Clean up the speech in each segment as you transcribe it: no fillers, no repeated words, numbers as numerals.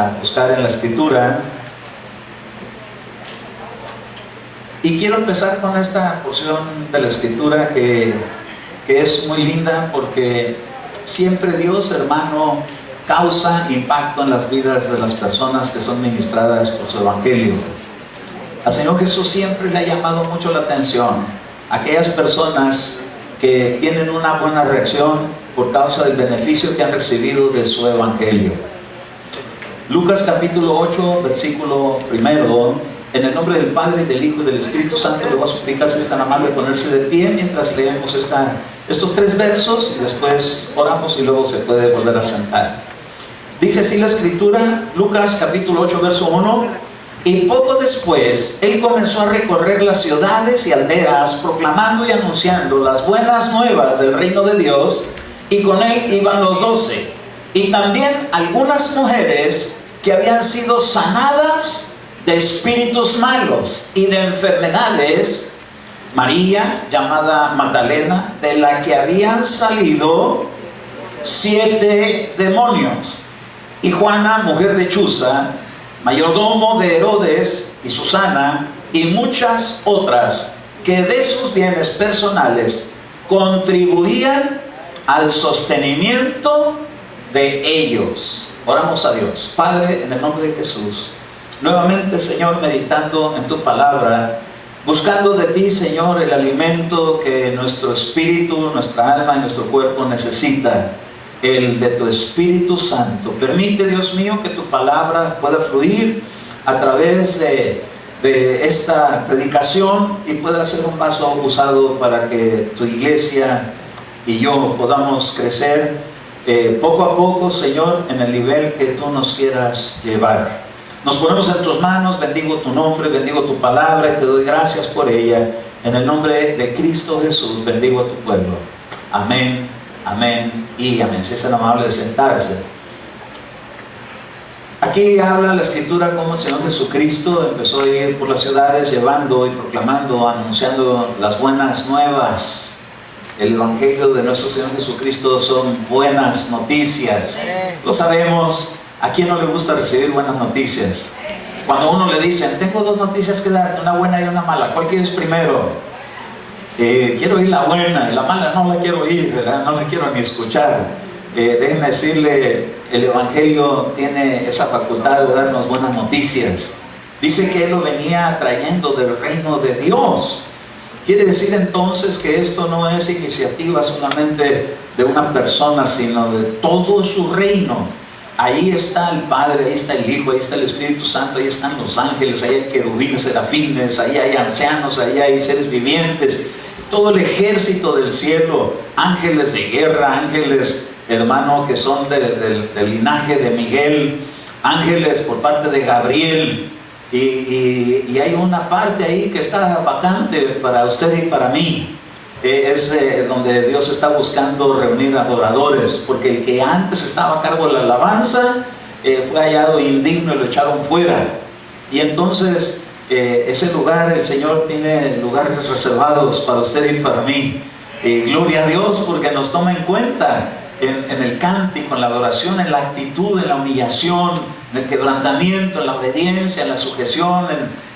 a buscar en la Escritura. Y quiero empezar con esta porción de la Escritura que es muy linda, porque siempre Dios, hermano, causa impacto en las vidas de las personas que son ministradas por su Evangelio. Al Señor Jesús siempre le ha llamado mucho la atención a aquellas personas que tienen una buena reacción por causa del beneficio que han recibido de su Evangelio. Lucas capítulo 8, versículo 1. En el nombre del Padre, del Hijo y del Espíritu Santo, le voy a suplicar si es tan amable ponerse de pie mientras leemos estos 3 versos, y después oramos y luego se puede volver a sentar. Dice así la Escritura, Lucas capítulo 8, verso 1. Y poco después, él comenzó a recorrer las ciudades y aldeas, proclamando y anunciando las buenas nuevas del reino de Dios, y con él iban los 12, y también algunas mujeres que habían sido sanadas de espíritus malos y de enfermedades. María, llamada Magdalena, de la que habían salido 7 demonios, y Juana, mujer de Chuza, mayordomo de Herodes, y Susana, y muchas otras que de sus bienes personales contribuían al sostenimiento de ellos. Oramos a Dios. Padre, en el nombre de Jesús, nuevamente, Señor, meditando en tu palabra, buscando de ti, Señor, el alimento que nuestro espíritu, nuestra alma y nuestro cuerpo necesita, el de tu Espíritu Santo. Permite, Dios mío, que tu palabra pueda fluir a través de esta predicación y pueda ser un vaso usado para que tu iglesia y yo podamos crecer poco a poco, Señor, en el nivel que tú nos quieras llevar. Nos ponemos en tus manos, bendigo tu nombre, bendigo tu palabra y te doy gracias por ella. En el nombre de Cristo Jesús, bendigo a tu pueblo. Amén, amén y amén. Si es tan amable de sentarse. Aquí habla la Escritura cómo el Señor Jesucristo empezó a ir por las ciudades llevando y proclamando, anunciando las buenas nuevas. El Evangelio de nuestro Señor Jesucristo son buenas noticias. Lo sabemos. ¿A quién no le gusta recibir buenas noticias? Cuando a uno le dicen, tengo 2 noticias que darte, una buena y una mala, ¿cuál quieres primero? Quiero oír la buena, y la mala no la quiero oír, ¿verdad? No la quiero ni escuchar. Déjenme decirle, el Evangelio tiene esa facultad de darnos buenas noticias. Dice que Él lo venía trayendo del reino de Dios. Quiere decir entonces que esto no es iniciativa solamente de una persona, sino de todo su reino. Ahí está el Padre, ahí está el Hijo, ahí está el Espíritu Santo, ahí están los ángeles, ahí hay querubines, serafines, ahí hay ancianos, ahí hay seres vivientes, todo el ejército del cielo, ángeles de guerra, ángeles, hermano, que son del linaje de Miguel, ángeles por parte de Gabriel, y hay una parte ahí que está vacante para usted y para mí. Es donde Dios está buscando reunir adoradores, porque el que antes estaba a cargo de la alabanza fue hallado indigno y lo echaron fuera. Y entonces ese lugar, el Señor tiene lugares reservados para usted y para mí. Gloria a Dios, porque nos toma en cuenta en el cántico, en la adoración, en la actitud, en la humillación, en el quebrantamiento, en la obediencia, en la sujeción,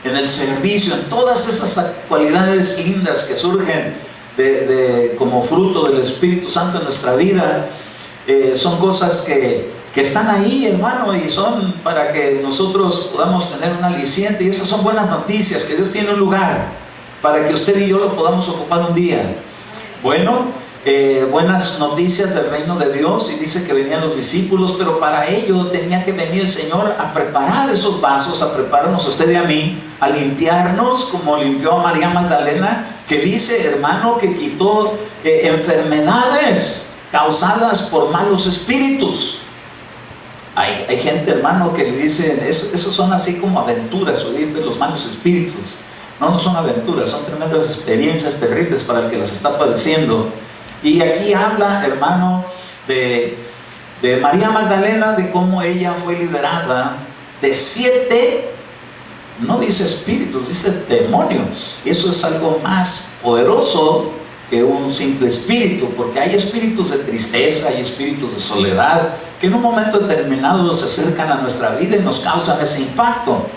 en el servicio, en todas esas cualidades lindas que surgen como fruto del Espíritu Santo en nuestra vida. Son cosas que están ahí, hermano, y son para que nosotros podamos tener un aliciente, y esas son buenas noticias, que Dios tiene un lugar para que usted y yo lo podamos ocupar un día. Bueno, buenas noticias del reino de Dios, y dice que venían los discípulos, pero para ello tenía que venir el Señor a preparar esos vasos, a prepararnos a usted y a mí, a limpiarnos como limpió a María Magdalena, que dice, hermano, que quitó enfermedades causadas por malos espíritus. Hay gente, hermano, que le dice, eso son así como aventuras, oír de los malos espíritus. No son aventuras, son tremendas experiencias terribles para el que las está padeciendo. Y aquí habla, hermano, de María Magdalena, de cómo ella fue liberada de 7, no dice espíritus, dice demonios. Y eso es algo más poderoso que un simple espíritu, porque hay espíritus de tristeza, hay espíritus de soledad, que en un momento determinado se acercan a nuestra vida y nos causan ese impacto.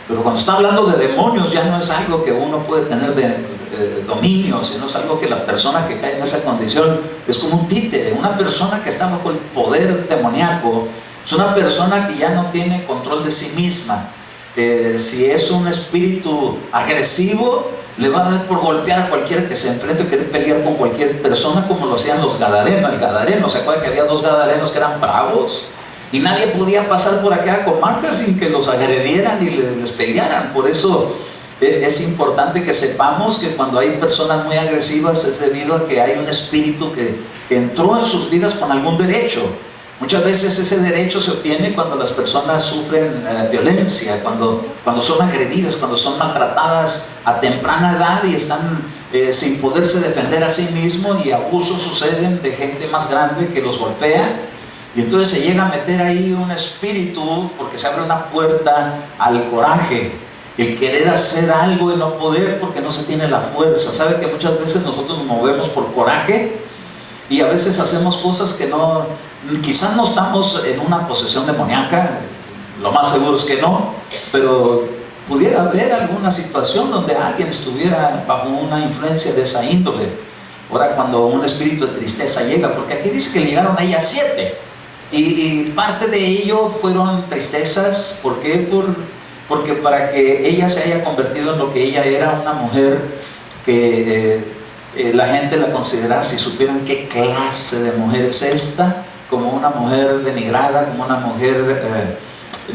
Pero cuando está hablando de demonios, ya no es algo que uno puede tener de dominio, sino es algo que la persona que cae en esa condición es como un títere. Una persona que está bajo el poder demoníaco es una persona que ya no tiene control de sí misma. Si es un espíritu agresivo, le va a dar por golpear a cualquiera que se enfrente, querer pelear con cualquier persona, como lo hacían los gadarenos. El gadareno, ¿se acuerdan que había 2 gadarenos que eran bravos? Y nadie podía pasar por acá con marcas sin que los agredieran y les pelearan. Por eso es importante que sepamos que cuando hay personas muy agresivas es debido a que hay un espíritu que entró en sus vidas con algún derecho. Muchas veces ese derecho se obtiene cuando las personas sufren violencia, cuando son agredidas, cuando son maltratadas a temprana edad y están sin poderse defender a sí mismos, y abusos suceden de gente más grande que los golpea. Y entonces se llega a meter ahí un espíritu, porque se abre una puerta al coraje, el querer hacer algo y no poder porque no se tiene la fuerza. ¿Sabe que muchas veces nosotros nos movemos por coraje? Y a veces hacemos cosas que no, quizás no estamos en una posesión demoníaca, lo más seguro es que no, pero pudiera haber alguna situación donde alguien estuviera bajo una influencia de esa índole. Ahora, cuando un espíritu de tristeza llega, porque aquí dice que le llegaron a ella 7, y parte de ello fueron tristezas. ¿Por qué? Porque para que ella se haya convertido en lo que ella era, una mujer que la gente la consideraba, si supieran qué clase de mujer es esta, como una mujer denigrada, como una mujer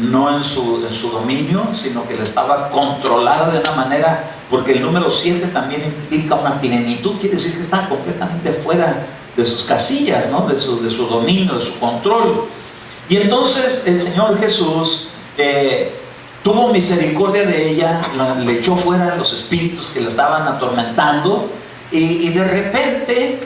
no en su dominio, sino que la estaba controlada de una manera, porque el número 7 también implica una plenitud, quiere decir que estaba completamente fuera de sus casillas, ¿no? de su dominio, de su control. Y entonces el Señor Jesús tuvo misericordia de ella, le echó fuera los espíritus que la estaban atormentando, y de repente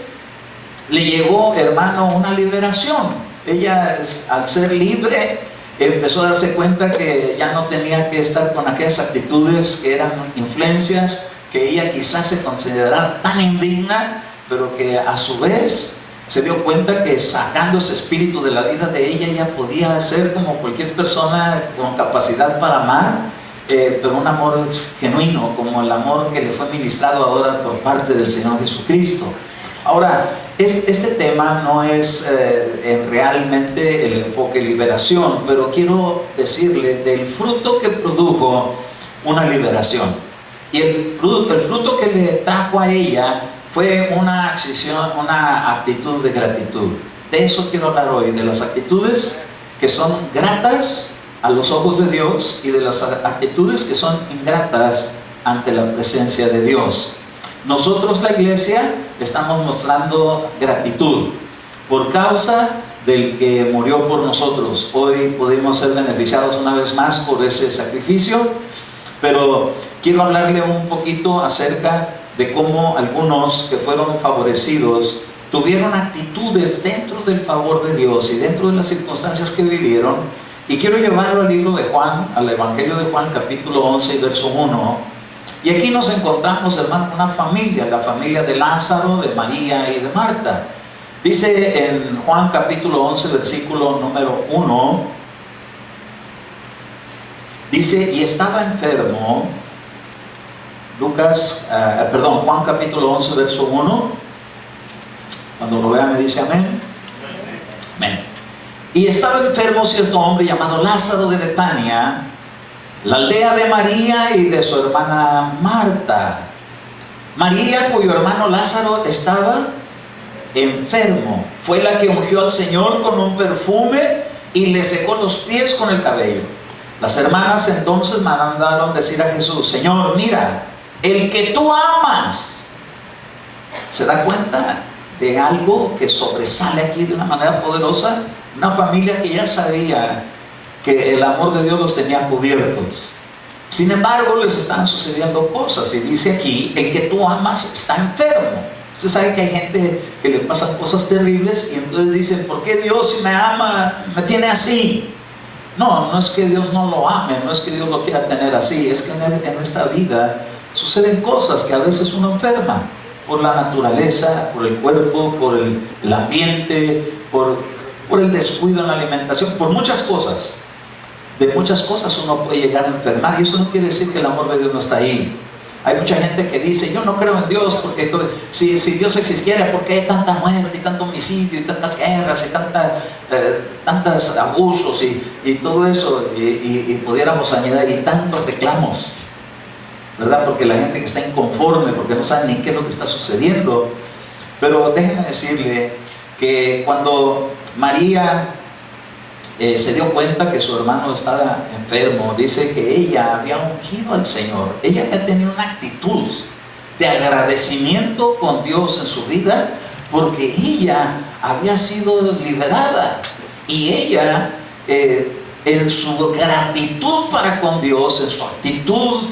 le llegó, hermano, una liberación. Ella, al ser libre, empezó a darse cuenta que ya no tenía que estar con aquellas actitudes que eran influencias, que ella quizás se considerara tan indigna, pero que a su vez se dio cuenta que sacando ese espíritu de la vida de ella podía ser como cualquier persona con capacidad para amar, pero un amor genuino, como el amor que le fue ministrado ahora por parte del Señor Jesucristo. Ahora, este tema no es realmente el enfoque liberación, pero quiero decirle del fruto que produjo una liberación. Y el fruto que le trajo a ella fue una actitud de gratitud. De eso quiero hablar hoy, de las actitudes que son gratas a los ojos de Dios y de las actitudes que son ingratas ante la presencia de Dios. Nosotros, la iglesia, estamos mostrando gratitud por causa del que murió por nosotros. Hoy pudimos ser beneficiados una vez más por ese sacrificio, pero quiero hablarle un poquito acerca de cómo algunos que fueron favorecidos tuvieron actitudes dentro del favor de Dios y dentro de las circunstancias que vivieron. Y quiero llevarlo al libro de Juan, al Evangelio de Juan, capítulo 11 y verso 1. Y aquí nos encontramos, hermano, una familia, la familia de Lázaro, de María y de Marta. Dice en Juan capítulo 11, versículo número 1, dice, y estaba enfermo, Juan capítulo 11, verso 1, cuando lo vea me dice amén. Amén. Y estaba enfermo cierto hombre llamado Lázaro de Betania, la aldea de María y de su hermana Marta. María, cuyo hermano Lázaro estaba enfermo, fue la que ungió al Señor con un perfume y le secó los pies con el cabello. Las hermanas entonces mandaron decir a Jesús, Señor, mira, el que tú amas. ¿Se da cuenta de algo que sobresale aquí de una manera poderosa? Una familia que ya sabía que el amor de Dios los tenía cubiertos. Sin embargo, les están sucediendo cosas, y dice aquí, el que tú amas está enfermo. Usted sabe que hay gente que le pasan cosas terribles y entonces dicen, ¿por qué Dios, si me ama, me tiene así? No es que Dios no lo ame, no es que Dios lo quiera tener así, es que en esta vida suceden cosas que a veces uno enferma. por la naturaleza, por el cuerpo, por el ambiente, por el descuido en la alimentación, por muchas cosas. De muchas cosas uno puede llegar a enfermar, y eso no quiere decir que el amor de Dios no está ahí. Hay mucha gente que dice, yo no creo en Dios, porque si Dios existiera, ¿por qué hay tanta muerte y tanto homicidio y tantas guerras y tantos abusos y todo eso? Y pudiéramos añadir, y tantos reclamos, ¿verdad? Porque la gente que está inconforme, porque no sabe ni qué es lo que está sucediendo. Pero déjenme decirle que cuando María se dio cuenta que su hermano estaba enfermo, dice que ella había ungido al Señor. Ella había tenido una actitud de agradecimiento con Dios en su vida, porque ella había sido liberada. Y ella, en su gratitud para con Dios, en su actitud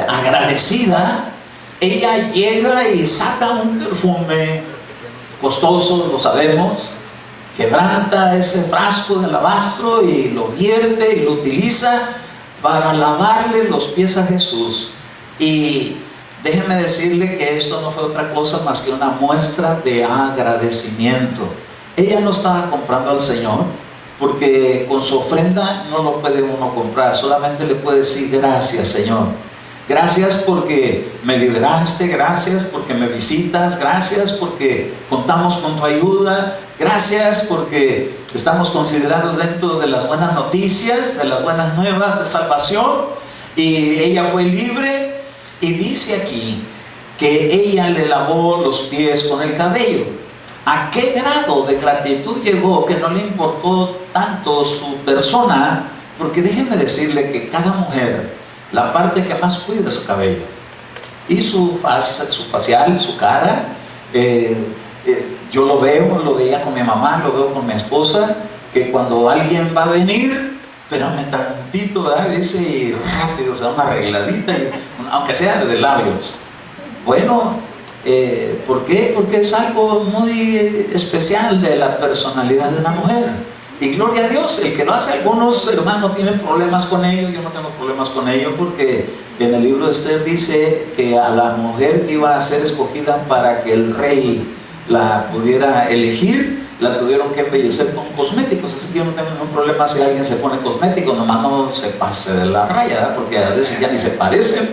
agradecida, ella llega y saca un perfume costoso, lo sabemos, quebranta ese frasco de alabastro y lo vierte y lo utiliza para lavarle los pies a Jesús. Y déjeme decirle que esto no fue otra cosa más que una muestra de agradecimiento. Ella no estaba comprando al Señor, porque con su ofrenda no lo puede uno comprar, solamente le puede decir gracias, Señor. Gracias porque me liberaste, gracias porque me visitas, gracias porque contamos con tu ayuda, gracias porque estamos considerados dentro de las buenas noticias, de las buenas nuevas de salvación. Y ella fue libre, y dice aquí que ella le lavó los pies con el cabello. ¿A qué grado de gratitud llegó que no le importó tanto su persona? Porque déjenme decirle que cada mujer, la parte que más cuida es su cabello y su facial, su cara. Yo lo veía con mi mamá, lo veo con mi esposa, que cuando alguien va a venir, espérame tantito, ¿verdad? Dice, y rápido, o sea, una arregladita, aunque sea de labios. Bueno, ¿por qué? Porque es algo muy especial de la personalidad de una mujer. Y gloria a Dios, el que lo hace. Algunos hermanos tienen problemas con ello, yo no tengo problemas con ello, porque en el libro de Esther dice que a la mujer que iba a ser escogida para que el rey la pudiera elegir, la tuvieron que embellecer con cosméticos. Así que yo no tengo ningún problema si alguien se pone cosméticos, nomás no se pase de la raya, ¿verdad? Porque a veces ya ni se parecen,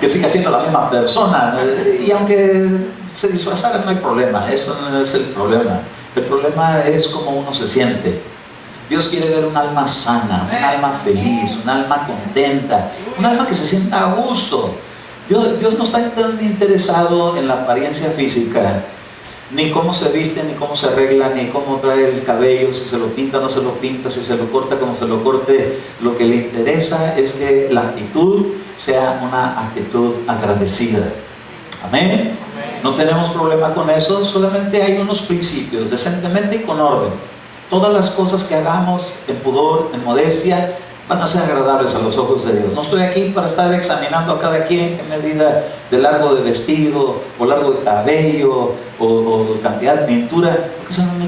que siga siendo la misma persona, y aunque se disfrazara no hay problema, eso no es el problema. El problema es cómo uno se siente. Dios quiere ver un alma sana, un alma feliz, un alma contenta, un alma que se sienta a gusto. Dios no está tan interesado en la apariencia física, ni cómo se viste, ni cómo se arregla, ni cómo trae el cabello, si se lo pinta o no se lo pinta, si se lo corta, como se lo corte. Lo que le interesa es que la actitud sea una actitud agradecida. Amén. No tenemos problema con eso, solamente hay unos principios, decentemente y con orden. Todas las cosas que hagamos en pudor, en modestia, van a ser agradables a los ojos de Dios. No estoy aquí para estar examinando a cada quien qué medida de largo de vestido, o largo de cabello, o cantidad de pintura, porque eso no es mi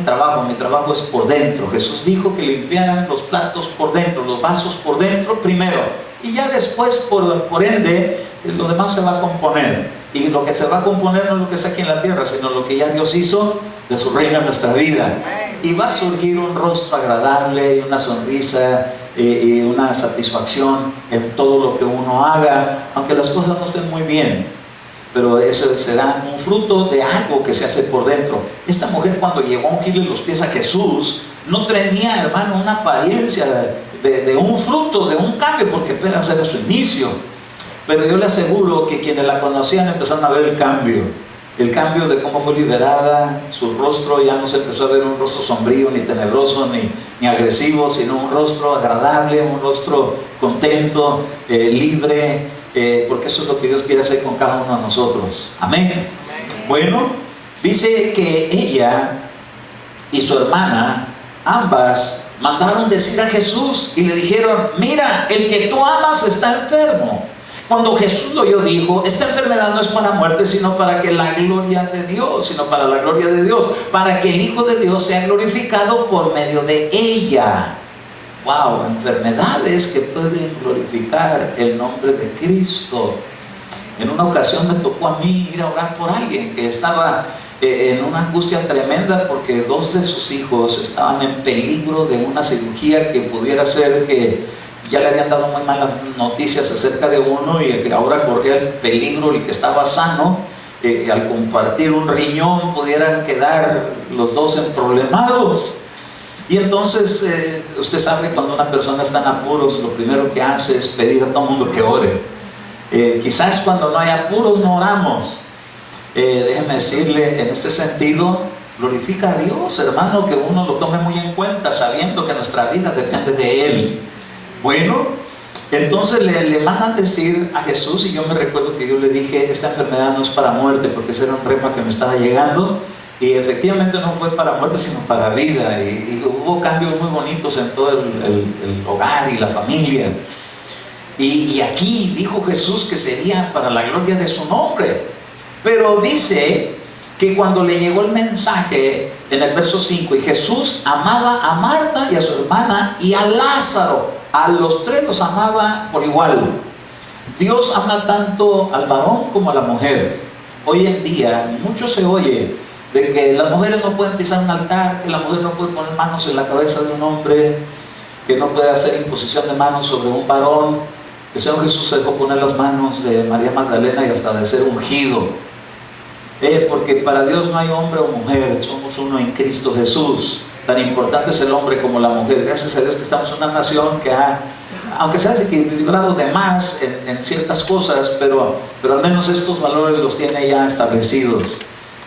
trabajo es por dentro. Jesús dijo que limpiaran los platos por dentro, los vasos por dentro primero, y ya después, por ende, lo demás se va a componer. Y lo que se va a componer no es lo que está aquí en la tierra, sino lo que ya Dios hizo de su reino en nuestra vida. Y va a surgir un rostro agradable, y una sonrisa, y una satisfacción en todo lo que uno haga, aunque las cosas no estén muy bien. Pero eso será un fruto de algo que se hace por dentro. Esta mujer, cuando llegó a ungirle los pies a Jesús, no tenía, hermano, una apariencia de un fruto, de un cambio, porque apenas era su inicio. Pero yo le aseguro que quienes la conocían empezaron a ver el cambio de cómo fue liberada. Su rostro ya no se empezó a ver un rostro sombrío, ni tenebroso, ni agresivo, sino un rostro agradable, un rostro contento, libre, porque eso es lo que Dios quiere hacer con cada uno de nosotros. Amén. Bueno, dice que ella y su hermana, ambas, mandaron decir a Jesús y le dijeron, mira, el que tú amas está enfermo. Cuando Jesús lo oyó, dijo, esta enfermedad no es para muerte, sino para que la gloria de Dios, para que el Hijo de Dios sea glorificado por medio de ella. Wow, enfermedades que pueden glorificar el nombre de Cristo. En una ocasión me tocó a mí ir a orar por alguien que estaba en una angustia tremenda porque dos de sus hijos estaban en peligro de una cirugía que pudiera ser que ya le habían dado muy malas noticias acerca de uno y que ahora corría el peligro, el que estaba sano, al compartir un riñón pudieran quedar los dos emproblemados. Y entonces usted sabe, cuando una persona está en apuros, lo primero que hace es pedir a todo el mundo que ore. Quizás cuando no hay apuros no oramos. Déjeme decirle, en este sentido, glorifica a Dios, hermano, que uno lo tome muy en cuenta, sabiendo que nuestra vida depende de Él. Bueno, entonces le mandan decir a Jesús, y yo me recuerdo que yo le dije, esta enfermedad no es para muerte, porque ese era un rema que me estaba llegando, y efectivamente no fue para muerte, sino para vida, y hubo cambios muy bonitos en todo el hogar y la familia. Y aquí dijo Jesús que sería para la gloria de su nombre. Pero dice que cuando le llegó el mensaje en el verso 5, y Jesús amaba a Marta y a su hermana y a Lázaro, a los tres los amaba por igual. Dios ama tanto al varón como a la mujer. Hoy en día mucho se oye de que las mujeres no pueden pisar un altar, que la mujer no puede poner manos en la cabeza de un hombre, que no puede hacer imposición de manos sobre un varón. El Señor Jesús se dejó poner las manos de María Magdalena y hasta de ser ungido. Porque para Dios no hay hombre o mujer, somos uno en Cristo Jesús. Tan importante es el hombre como la mujer. Gracias a Dios que estamos en una nación que aunque se ha desequilibrado de más en ciertas cosas, pero al menos estos valores los tiene ya establecidos.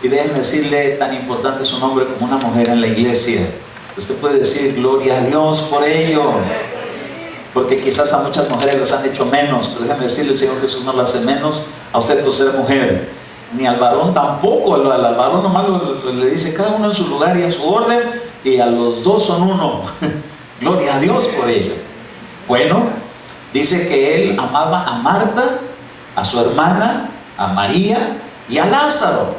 Y déjenme decirle, tan importante es un hombre como una mujer en la iglesia. Usted puede decir gloria a Dios por ello, porque quizás a muchas mujeres les han hecho menos, pero déjenme decirle, el Señor Jesús no las hace menos a usted por ser mujer, ni al varón tampoco. Al varón nomás le dice cada uno en su lugar y en su orden, y a los dos son uno. Gloria a Dios por ello. Bueno, dice que él amaba a Marta, a su hermana, a María y a Lázaro.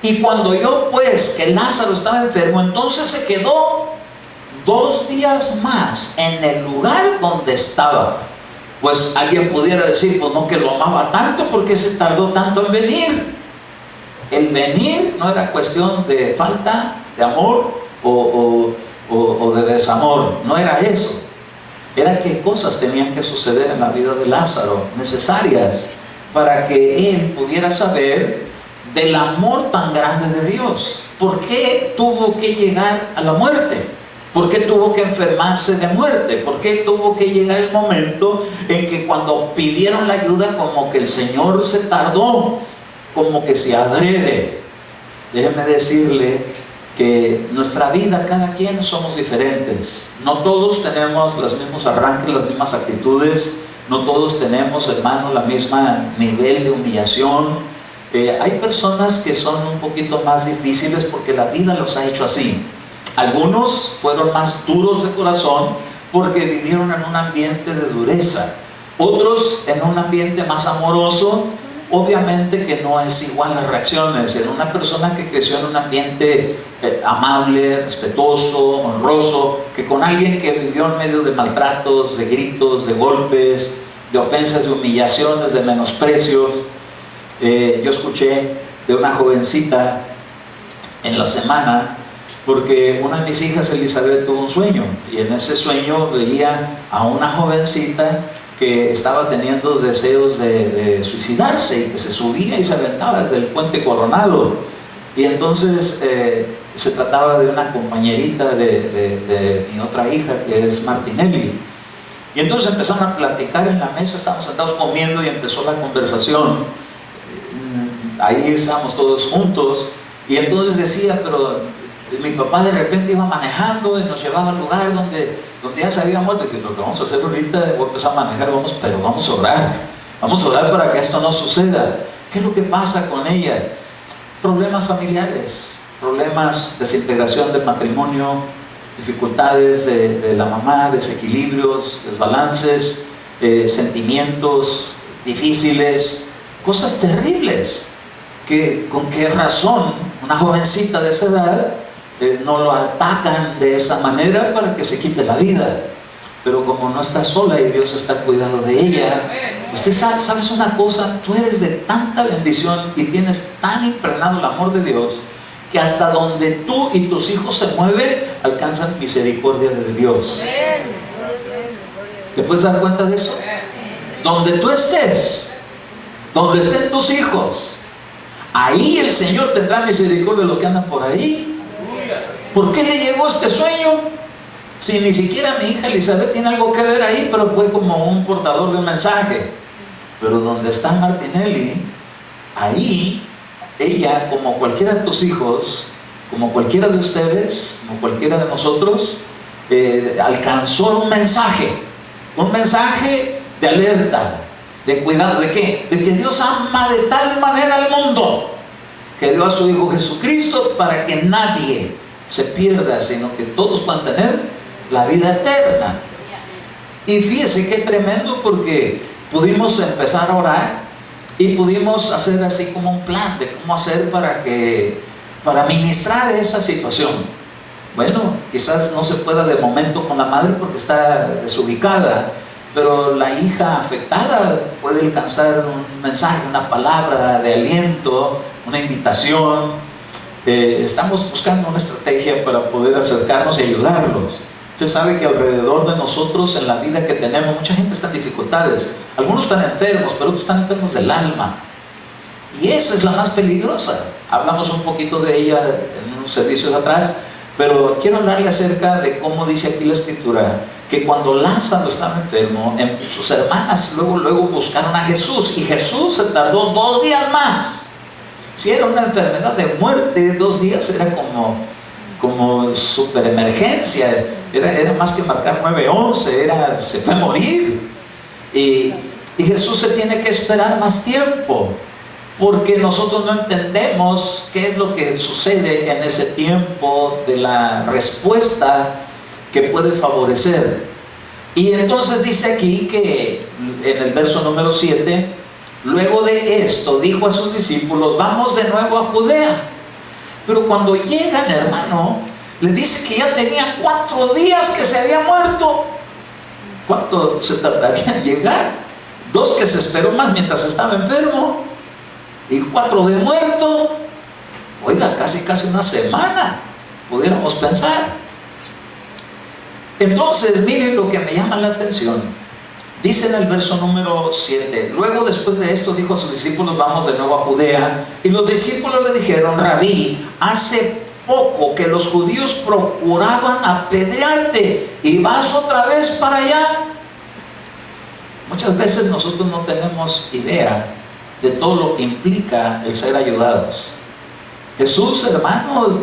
Y cuando oyó pues que Lázaro estaba enfermo, entonces se quedó 2 días más en el lugar donde estaba. Pues alguien pudiera decir, pues no, que lo amaba tanto, ¿por qué se tardó tanto en venir? El venir no era cuestión de falta de amor o de desamor, no era eso. Era que cosas tenían que suceder en la vida de Lázaro, necesarias, para que él pudiera saber del amor tan grande de Dios. ¿Por qué tuvo que llegar a la muerte? ¿Por qué tuvo que enfermarse de muerte? ¿Por qué tuvo que llegar el momento en que cuando pidieron la ayuda, como que el Señor se tardó, como que se adrede? Déjeme decirle que nuestra vida, cada quien somos diferentes. No todos tenemos los mismos arranques, las mismas actitudes. No todos tenemos, hermano, la misma nivel de humillación. Hay personas que son un poquito más difíciles porque la vida los ha hecho así. Algunos fueron más duros de corazón porque vivieron en un ambiente de dureza. Otros en un ambiente más amoroso. Obviamente que no es igual las reacciones. En una persona que creció en un ambiente amable, respetuoso, honroso, que con alguien que vivió en medio de maltratos, de gritos, de golpes, de ofensas, de humillaciones, de menosprecios. Yo escuché de una jovencita en la semana, porque una de mis hijas, Elizabeth, tuvo un sueño, y en ese sueño veía a una jovencita que estaba teniendo deseos de suicidarse, y que se subía y se aventaba desde el puente Coronado. Y entonces se trataba de una compañerita de mi otra hija, que es Martinelli. Y entonces empezaron a platicar en la mesa, estábamos sentados comiendo y empezó la conversación. Ahí estábamos todos juntos, y entonces decía, pero mi papá de repente iba manejando y nos llevaba al lugar donde ya se había muerto. Y dije, lo que vamos a hacer ahorita, voy a empezar a manejar, pero vamos a orar para que esto no suceda. ¿Qué es lo que pasa con ella? Problemas familiares, problemas, desintegración del matrimonio, dificultades de la mamá, desequilibrios, desbalances, sentimientos difíciles, cosas terribles. ¿Con qué razón una jovencita de esa edad no lo atacan de esa manera para que se quite la vida? pero como no está sola y Dios está cuidado de ella, usted sabe, ¿sabes una cosa? Tú eres de tanta bendición y tienes tan impregnado el amor de Dios, que hasta donde tú y tus hijos se mueven, alcanzan misericordia de Dios. ¿Te puedes dar cuenta de eso? Donde tú estés, donde estén tus hijos, ahí el Señor tendrá misericordia de los que andan por ahí. ¿Por qué le llegó este sueño? Si ni siquiera mi hija Elizabeth tiene algo que ver ahí, pero fue como un portador de un mensaje. Pero donde está Martinelli, ahí ella, como cualquiera de tus hijos, como cualquiera de ustedes, como cualquiera de nosotros, alcanzó un mensaje de alerta, de cuidado. ¿De qué? De que Dios ama de tal manera al mundo que dio a su Hijo Jesucristo para que nadie se pierda, sino que todos puedan tener la vida eterna. Y fíjese qué tremendo, porque pudimos empezar a orar y pudimos hacer así como un plan de cómo hacer para ministrar esa situación. Bueno, quizás no se pueda de momento con la madre porque está desubicada, pero la hija afectada puede alcanzar un mensaje, una palabra de aliento, una invitación. Estamos buscando una estrategia para poder acercarnos y ayudarlos. Usted sabe que alrededor de nosotros, en la vida que tenemos, mucha gente está en dificultades. Algunos están enfermos, pero otros están enfermos del alma. Y esa es la más peligrosa. Hablamos un poquito de ella en unos servicios atrás, pero quiero hablarle acerca de cómo dice aquí la Escritura, que cuando Lázaro estaba enfermo, sus hermanas luego buscaron a Jesús, y Jesús se tardó 2 días más. Si era una enfermedad de muerte, 2 días era como super emergencia, era más que marcar 911, se puede morir. Y Jesús se tiene que esperar más tiempo, porque nosotros no entendemos qué es lo que sucede en ese tiempo de la respuesta que puede favorecer. Y entonces dice aquí que en el verso número 7, luego de esto dijo a sus discípulos: vamos de nuevo a Judea. Pero cuando llegan, hermano, les dice que ya tenía 4 días que se había muerto. ¿Cuánto se tardaría en llegar? 2 que se esperó más mientras estaba enfermo, y 4 de muerto. Oiga, casi una semana, pudiéramos pensar. Entonces, miren lo que me llama la atención. Dice en el verso número 7: luego después de esto dijo a sus discípulos: vamos de nuevo a Judea. Y los discípulos le dijeron: Rabí, hace poco que los judíos procuraban apedrearte, y vas otra vez para allá. Muchas veces nosotros no tenemos idea de todo lo que implica el ser ayudados. Jesús, hermanos,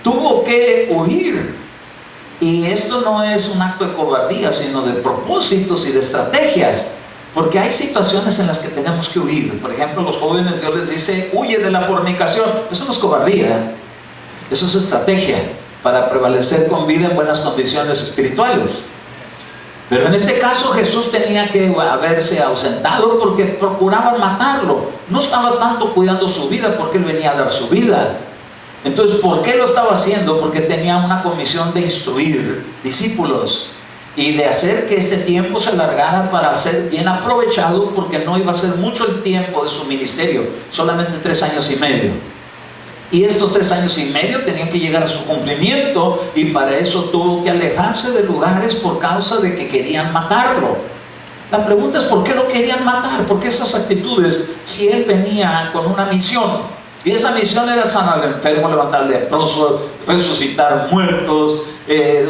tuvo que huir. Y esto no es un acto de cobardía, sino de propósitos y de estrategias. Porque hay situaciones en las que tenemos que huir. Por ejemplo, los jóvenes, Dios les dice: huye de la fornicación. Eso no es cobardía, eso es estrategia para prevalecer con vida en buenas condiciones espirituales. Pero en este caso Jesús tenía que haberse ausentado porque procuraban matarlo. No estaba tanto cuidando su vida, porque Él venía a dar su vida. Entonces, ¿por qué lo estaba haciendo? Porque tenía una comisión de instruir discípulos y de hacer que este tiempo se alargara para ser bien aprovechado, porque no iba a ser mucho el tiempo de su ministerio, solamente 3 años y medio. Y estos 3 años y medio tenían que llegar a su cumplimiento, y para eso tuvo que alejarse de lugares por causa de que querían matarlo. La pregunta es: ¿por qué lo querían matar? ¿Por qué esas actitudes? Si Él venía con una misión. Y esa misión era sanar al enfermo, levantar al leproso, resucitar muertos,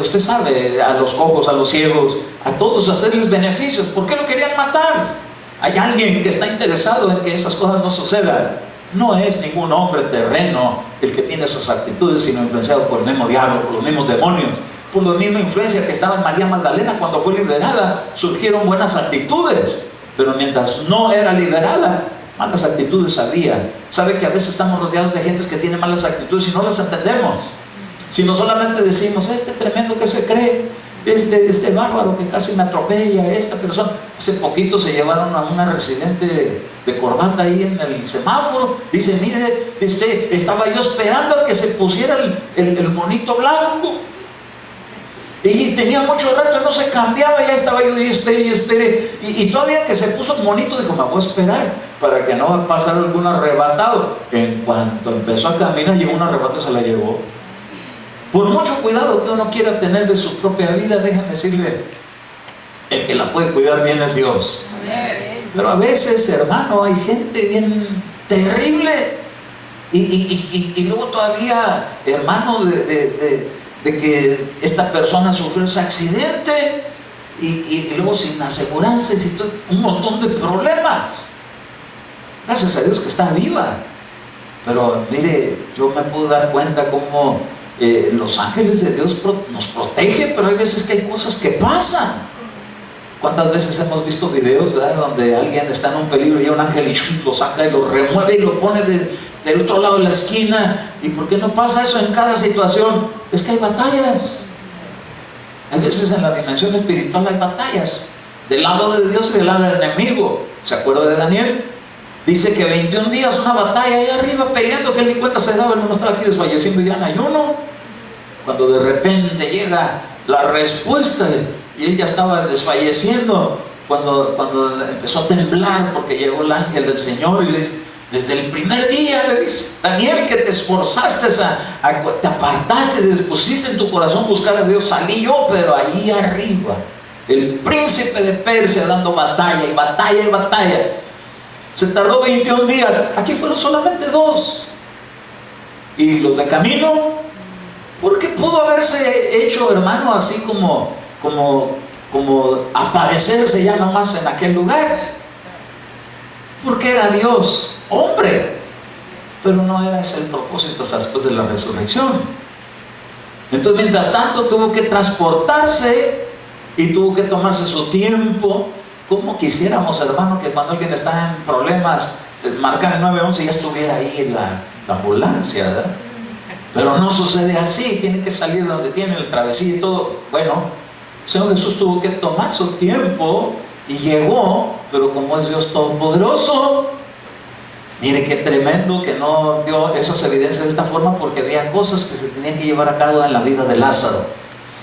usted sabe, a los cojos, a los ciegos, a todos hacerles beneficios. ¿Por qué lo querían matar? Hay alguien que está interesado en que esas cosas no sucedan. No es ningún hombre terreno el que tiene esas actitudes, sino influenciado por el mismo diablo, por los mismos demonios, por la misma influencia que estaba en María Magdalena. Cuando fue liberada, surgieron buenas actitudes, pero mientras no era liberada, malas actitudes había. Sabe que a veces estamos rodeados de gente que tiene malas actitudes y no las entendemos, sino solamente decimos: este tremendo que se cree, este bárbaro que casi me atropella, esta persona. Hace poquito se llevaron a una residente de corbata ahí en el semáforo. Dice: mire, estaba yo esperando a que se pusiera el monito blanco. Y tenía mucho rato y no se cambiaba, ya estaba yo y espere. Y todavía que se puso bonito, dijo, me voy a esperar para que no va a pasar algún arrebatado. En cuanto empezó a caminar, llegó un arrebato y se la llevó. Por mucho cuidado que uno quiera tener de su propia vida, déjame decirle, el que la puede cuidar bien es Dios. Pero a veces, hermano, hay gente bien terrible. Y luego todavía, hermano, de que esta persona sufrió ese accidente y luego sin aseguranza y un montón de problemas. Gracias a Dios que está viva. Pero mire, yo me puedo dar cuenta cómo los ángeles de Dios nos protegen, pero hay veces que hay cosas que pasan. ¿Cuántas veces hemos visto videos, ¿verdad?, donde alguien está en un peligro y un ángel lo saca y lo remueve y lo pone del otro lado de la esquina? ¿Y por qué no pasa eso en cada situación? Es que hay batallas. A veces en la dimensión espiritual hay batallas, del lado de Dios y del lado del enemigo. ¿Se acuerda de Daniel? Dice que 21 días una batalla ahí arriba peleando, que él ni cuenta se daba, él no estaba aquí desfalleciendo ya en ayuno, cuando de repente llega la respuesta y él ya estaba desfalleciendo, cuando empezó a temblar porque llegó el ángel del Señor y le dice, desde el primer día, le dice, Daniel, que te esforzaste, te apartaste, dispusiste en tu corazón buscar a Dios, salí yo, pero ahí arriba, el príncipe de Persia dando batalla y batalla y batalla. Se tardó 21 días, aquí fueron solamente 2. Y los de camino, porque pudo haberse hecho, hermano, así como aparecerse ya nomás en aquel lugar, porque era Dios, hombre, pero no era ese el propósito hasta después de la resurrección. Entonces, mientras tanto, tuvo que transportarse y tuvo que tomarse su tiempo. Como quisiéramos, hermano, que cuando alguien está en problemas, marcan el 911 y ya estuviera ahí la ambulancia, ¿verdad? Pero no sucede así, tiene que salir donde tiene el travesía y todo. Bueno, el Señor Jesús tuvo que tomar su tiempo y llegó, pero como es Dios Todopoderoso, mire qué tremendo que no dio esas evidencias de esta forma, porque había cosas que se tenían que llevar a cabo en la vida de Lázaro.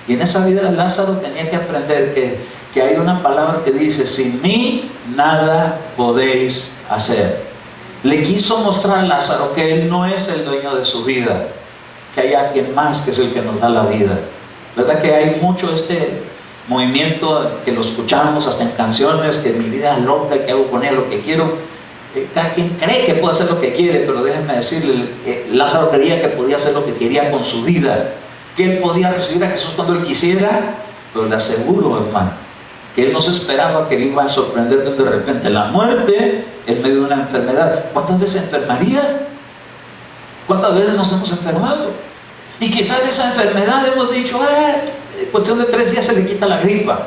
Y en esa vida de Lázaro tenía que aprender que hay una palabra que dice, sin mí nada podéis hacer. Le quiso mostrar a Lázaro que él no es el dueño de su vida, que hay alguien más que es el que nos da la vida. ¿Verdad que hay mucho este movimiento que lo escuchamos hasta en canciones, que mi vida es loca y que hago con ella lo que quiero? Cada quien cree que puede hacer lo que quiere, pero déjenme decirle, Lázaro creía que podía hacer lo que quería con su vida, que él podía recibir a Jesús cuando él quisiera, pero le aseguro, hermano, que él no se esperaba que le iba a sorprender de repente la muerte en medio de una enfermedad. ¿Cuántas veces enfermaría? ¿Cuántas veces nos hemos enfermado? Y quizás de esa enfermedad hemos dicho, cuestión de 3 días se le quita la gripa.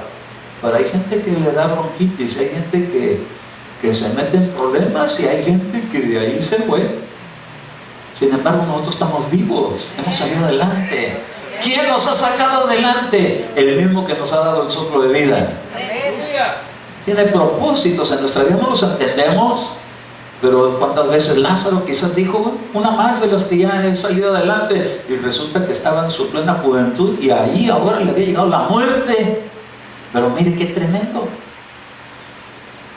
Pero hay gente que le da bronquitis, hay gente que se mete en problemas y hay gente que de ahí se fue. Sin embargo, nosotros estamos vivos, hemos salido adelante. ¿Quién nos ha sacado adelante? El mismo que nos ha dado el soplo de vida. Tiene propósitos en nuestra vida, no los entendemos, pero cuántas veces Lázaro quizás dijo, una más de las que ya he salido adelante, y resulta que estaba en su plena juventud y ahí ahora le había llegado la muerte. Pero mire qué tremendo,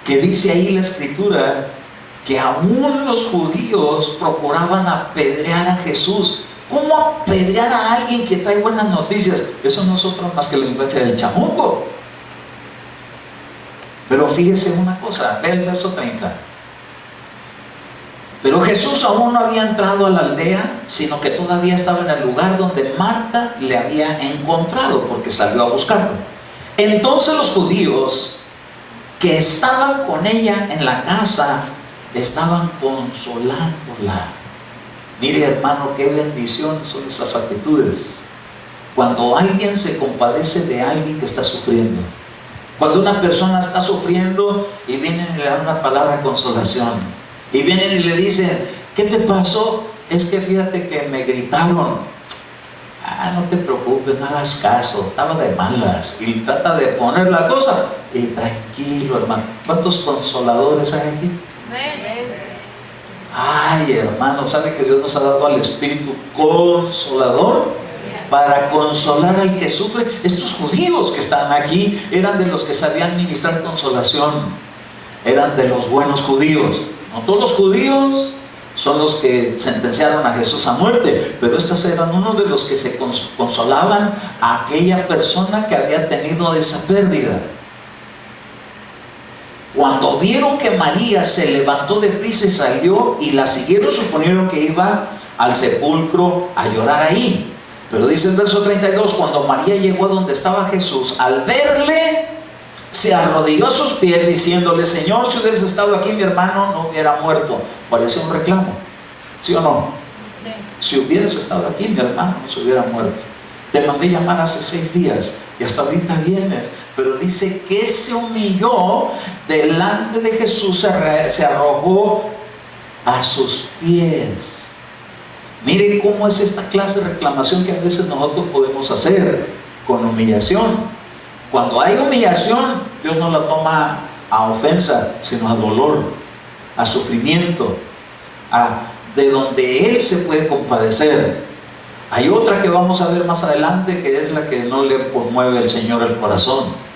que dice ahí la escritura que aún los judíos procuraban apedrear a Jesús. ¿Cómo apedrear a alguien que trae buenas noticias? Eso no es otro más que la influencia del chamuco. Pero fíjese una cosa, ve el verso 30. Pero Jesús aún no había entrado a la aldea, sino que todavía estaba en el lugar donde Marta le había encontrado, porque salió a buscarlo. Entonces los judíos que estaban con ella en la casa estaban consolándola. Mire, hermano, qué bendición son esas actitudes. Cuando alguien se compadece de alguien que está sufriendo, cuando una persona está sufriendo y vienen y le dan una palabra de consolación, y vienen y le dicen, ¿qué te pasó? Es que fíjate que me gritaron. No te preocupes, no hagas caso, estaba de malas. Y trata de poner la cosa y tranquilo, hermano. ¿Cuántos consoladores hay aquí? Ay, hermano, ¿sabe que Dios nos ha dado al Espíritu Consolador? para consolar al que sufre. Estos judíos que están aquí eran de los que sabían ministrar consolación, eran de los buenos judíos. No todos los judíos son los que sentenciaron a Jesús a muerte, pero estos eran uno de los que se consolaban a aquella persona que había tenido esa pérdida. Cuando vieron que María se levantó deprisa y salió y la siguieron, suponieron que iba al sepulcro a llorar ahí. Pero dice el verso 32, cuando María llegó a donde estaba Jesús, al verle, se arrodilló a sus pies diciéndole: Señor, si hubieras estado aquí, mi hermano no hubiera muerto. Parece un reclamo, ¿sí o no? Sí. Si hubieras estado aquí, mi hermano no se hubiera muerto. Te mandé llamar hace 6 días y hasta ahorita vienes. Pero dice que se humilló delante de Jesús, se arrojó a sus pies. Miren cómo es esta clase de reclamación que a veces nosotros podemos hacer con humillación. Cuando hay humillación, Dios no la toma a ofensa, sino a dolor, a sufrimiento, de donde Él se puede compadecer. Hay otra que vamos a ver más adelante, que es la que no le conmueve el Señor el corazón.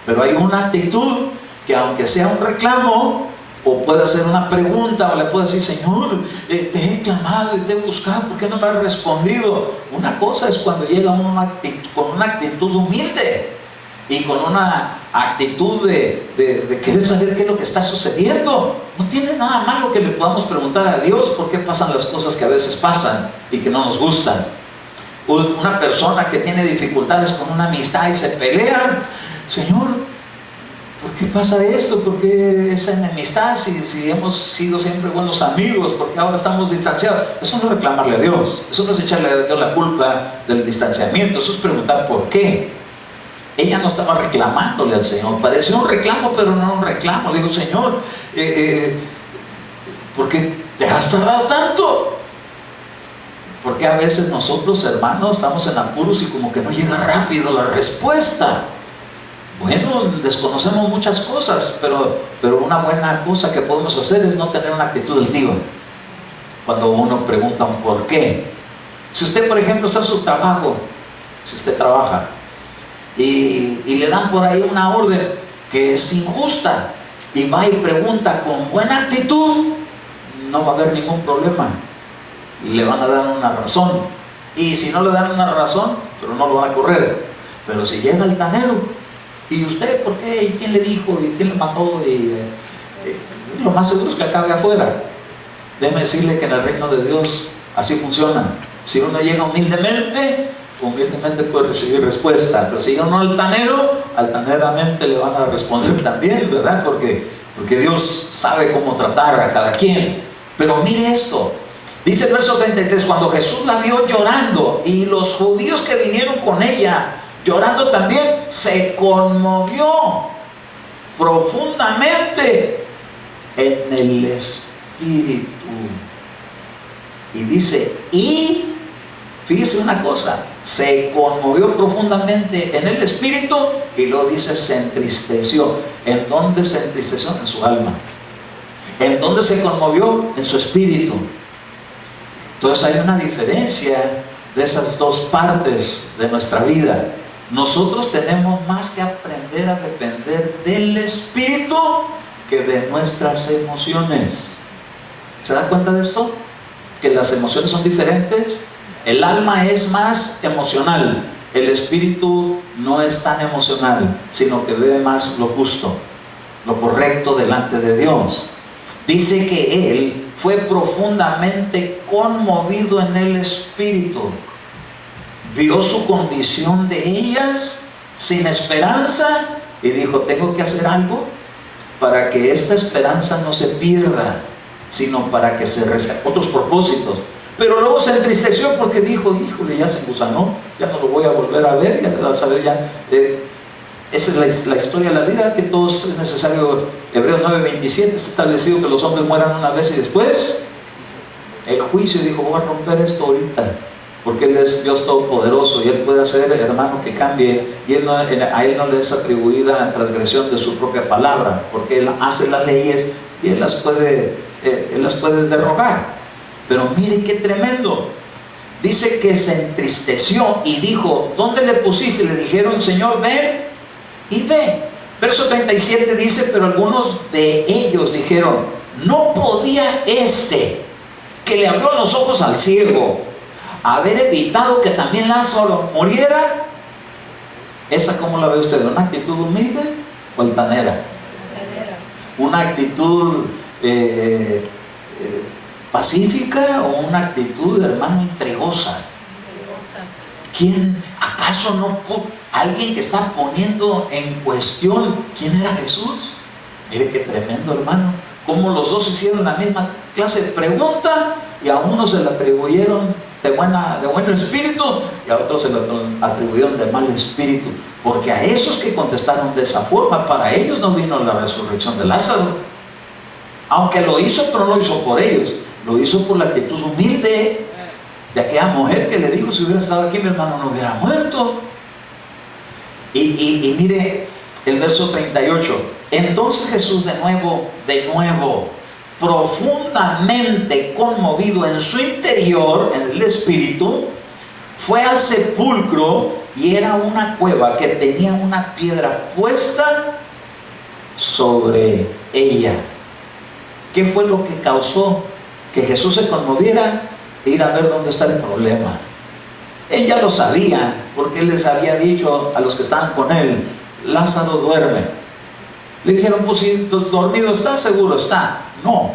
Pero hay una actitud que, aunque sea un reclamo, o puede hacer una pregunta, o le puede decir: Señor, te he clamado y te he buscado, ¿por qué no me has respondido? Una cosa es cuando llega con una actitud humilde y con una actitud de querer saber qué es lo que está sucediendo. No tiene nada malo que le podamos preguntar a Dios por qué pasan las cosas que a veces pasan y que no nos gustan. Una persona que tiene dificultades con una amistad y se pelea: Señor, ¿por qué pasa esto? ¿Por qué esa enemistad? Si hemos sido siempre buenos amigos, ¿por qué ahora estamos distanciados? Eso no es reclamarle a Dios, eso no es echarle a Dios la culpa del distanciamiento, eso es preguntar por qué. Ella no estaba reclamándole al Señor, parecía un reclamo, pero no un reclamo. Le digo: Señor, ¿por qué te has tardado tanto? Porque a veces nosotros, hermanos, estamos en apuros y como que no llega rápido la respuesta. Bueno, desconocemos muchas cosas, pero una buena cosa que podemos hacer es no tener una actitud altiva cuando uno pregunta un por qué. Si usted, por ejemplo, está en su trabajo, si usted trabaja y le dan por ahí una orden que es injusta y va y pregunta con buena actitud, no va a haber ningún problema. Le van a dar una razón, y si no le dan una razón, pero no lo van a correr. Pero si llega el altanero, ¿y usted por qué? ¿Y quién le dijo? ¿Y quién le mandó? Lo más seguro es que acabe afuera. Déjeme decirle que en el reino de Dios así funciona. Si uno llega humildemente puede recibir respuesta. Pero si llega uno altanero, altaneramente le van a responder también, ¿verdad? Porque Dios sabe cómo tratar a cada quien. Pero mire esto, dice el verso 33, cuando Jesús la vio llorando y los judíos que vinieron con ella llorando también, se conmovió profundamente en el espíritu. Y dice, y fíjese una cosa, se conmovió profundamente en el espíritu, y luego dice se entristeció. ¿En dónde se entristeció? En su alma. ¿En dónde se conmovió? En su espíritu. Entonces hay una diferencia de esas dos partes de nuestra vida. Nosotros tenemos más que aprender a depender del espíritu que de nuestras emociones. ¿Se da cuenta de esto? Que las emociones son diferentes. El alma es más emocional, el espíritu no es tan emocional, sino que ve más lo justo, lo correcto delante de Dios. Dice que él fue profundamente conmovido en el espíritu. Vio su condición de ellas sin esperanza y dijo, tengo que hacer algo para que esta esperanza no se pierda, sino para que se rescate. Otros propósitos. Pero luego se entristeció porque dijo, híjole, ya se engusanó, ya no lo voy a volver a ver, ya saber, esa es la historia de la vida, que todos es necesario. Hebreos 9:27 está establecido que los hombres mueran una vez y después el juicio. Dijo, voy a romper esto ahorita, porque Él es Dios Todopoderoso y Él puede hacer, hermano, que cambie, y a Él no le es atribuida transgresión de su propia palabra, porque Él hace las leyes y Él las puede derrogar. Pero mire qué tremendo. dice que se entristeció y dijo: ¿dónde le pusiste? Y le dijeron: Señor, ven y ve. Verso 37 dice: pero algunos de ellos dijeron: ¿no podía este, que le abrió los ojos al ciego, haber evitado que también Lázaro muriera? ¿Esa cómo la ve usted? ¿Una actitud humilde o altanera? ¿Una actitud pacífica o una actitud, hermano, intrigosa? ¿Quién acaso no pudo? Alguien que está poniendo en cuestión quién era Jesús. Mire qué tremendo, hermano, como los dos hicieron la misma clase de pregunta y a uno se la atribuyeron de buen espíritu y a otros se la atribuyeron de mal espíritu, porque a esos que contestaron de esa forma, para ellos no vino la resurrección de Lázaro, aunque lo hizo, pero no lo hizo por ellos, lo hizo por la actitud humilde de aquella mujer que le dijo: si hubiera estado aquí mi hermano no hubiera muerto. Y mire el verso 38. Entonces Jesús de nuevo, profundamente conmovido en su interior, en el espíritu, fue al sepulcro, y era una cueva que tenía una piedra puesta sobre ella. ¿Qué fue lo que causó que Jesús se conmoviera? Ir a ver dónde está el problema. Él ya lo sabía, porque él les había dicho a los que estaban con él: Lázaro duerme. Le dijeron: pues si dormido está, seguro está. No,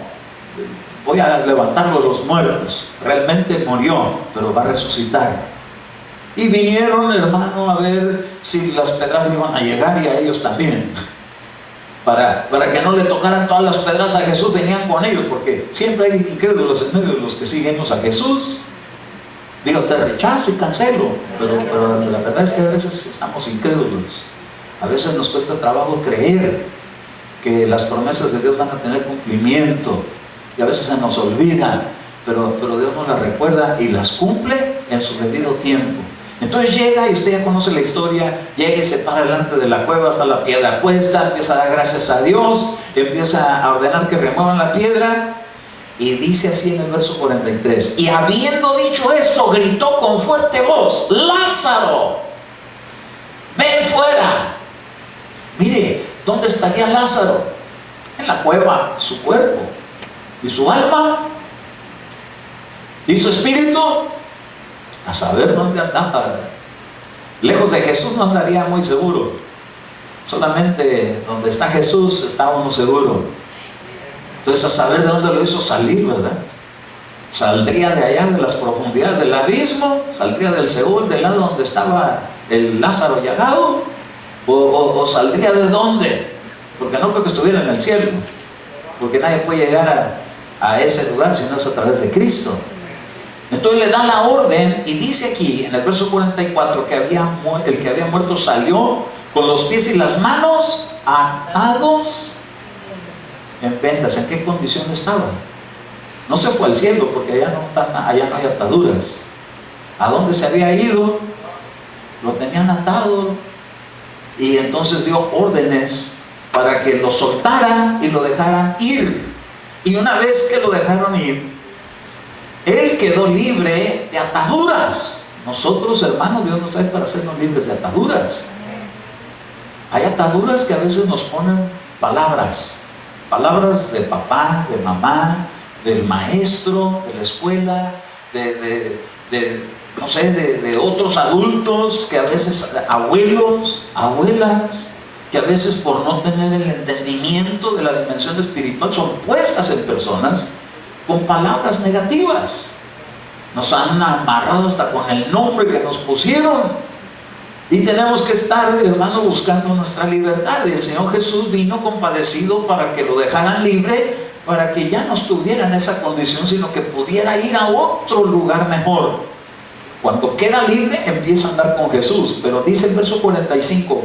voy a levantarlo de los muertos. Realmente murió, pero va a resucitar. Y vinieron, hermano, a ver si las pedras le iban a llegar, y a ellos también. Para que no le tocaran todas las pedras a Jesús, venían con ellos, porque siempre hay incrédulos en medio de los que seguimos a Jesús. Digo, te rechazo y cancelo, pero la verdad es que a veces estamos incrédulos. A veces nos cuesta trabajo creer que las promesas de Dios van a tener cumplimiento, y a veces se nos olvidan, pero Dios nos las recuerda y las cumple en su debido tiempo. Entonces llega, y usted ya conoce la historia, llega y se para delante de la cueva, está la piedra puesta, empieza a dar gracias a Dios, empieza a ordenar que remuevan la piedra, y dice así en el verso 43: y habiendo dicho esto, gritó con fuerte voz: Lázaro, ven fuera. Mire, ¿dónde estaría Lázaro? En la cueva, su cuerpo. ¿Y su alma? ¿Y su espíritu? A saber dónde andaba. Lejos de Jesús no andaría muy seguro. Solamente donde está Jesús está uno seguro. Entonces, a saber de dónde lo hizo salir, ¿verdad? Saldría de allá, de las profundidades del abismo, saldría del Seúl, del lado donde estaba el Lázaro llagado, o saldría de dónde, porque no creo que estuviera en el cielo, porque nadie puede llegar a ese lugar si no es a través de Cristo. Entonces le da la orden, y dice aquí en el verso 44 que el que había muerto salió con los pies y las manos atados en vendas. ¿En qué condición estaba? No se fue al cielo, porque allá no hay ataduras. ¿A dónde se había ido? Lo tenían atado, y entonces dio órdenes para que lo soltaran y lo dejaran ir. Y una vez que lo dejaron ir, él quedó libre de ataduras. Nosotros, hermanos, Dios nos trae para hacernos libres de ataduras. Hay ataduras que a veces nos ponen palabras de papá, de mamá, del maestro, de la escuela, no sé, de otros adultos, que a veces, abuelos, abuelas, que a veces por no tener el entendimiento de la dimensión espiritual son puestas en personas con palabras negativas. Nos han amarrado hasta con el nombre que nos pusieron, y tenemos que estar, hermano, buscando nuestra libertad. Y el Señor Jesús vino compadecido para que lo dejaran libre, para que ya no estuviera en esa condición, sino que pudiera ir a otro lugar mejor. Cuando queda libre, empieza a andar con Jesús. Pero dice el verso 45: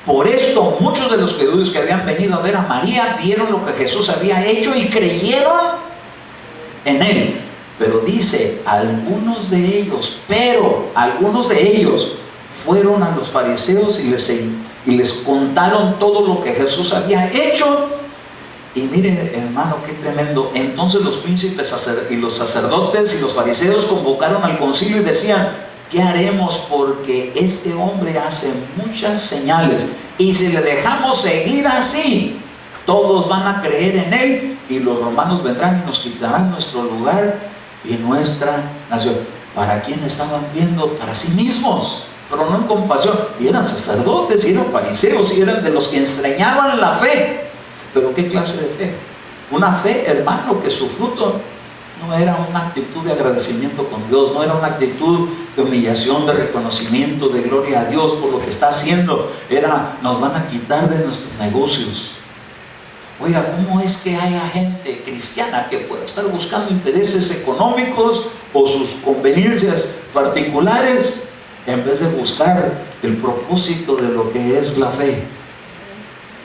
por esto muchos de los judíos que habían venido a ver a María vieron lo que Jesús había hecho y creyeron en él. Pero dice, algunos de ellos fueron a los fariseos y les contaron todo lo que Jesús había hecho, Y miren, hermano, qué tremendo. Entonces los príncipes y los sacerdotes y los fariseos convocaron al concilio y decían: ¿qué haremos? Porque este hombre hace muchas señales, y si le dejamos seguir así, todos van a creer en él, y los romanos vendrán y nos quitarán nuestro lugar y nuestra nación. ¿Para quién estaban viendo? Para sí mismos, pero no en compasión. Y eran sacerdotes, y eran fariseos, y eran de los que extrañaban la fe. ¿Pero qué clase de fe? Una fe, hermano, que su fruto no era una actitud de agradecimiento con Dios, no era una actitud de humillación, de reconocimiento, de gloria a Dios por lo que está haciendo. Era: nos van a quitar de nuestros negocios. Oiga, ¿cómo es que haya gente cristiana que pueda estar buscando intereses económicos o sus conveniencias particulares en vez de buscar el propósito de lo que es la fe?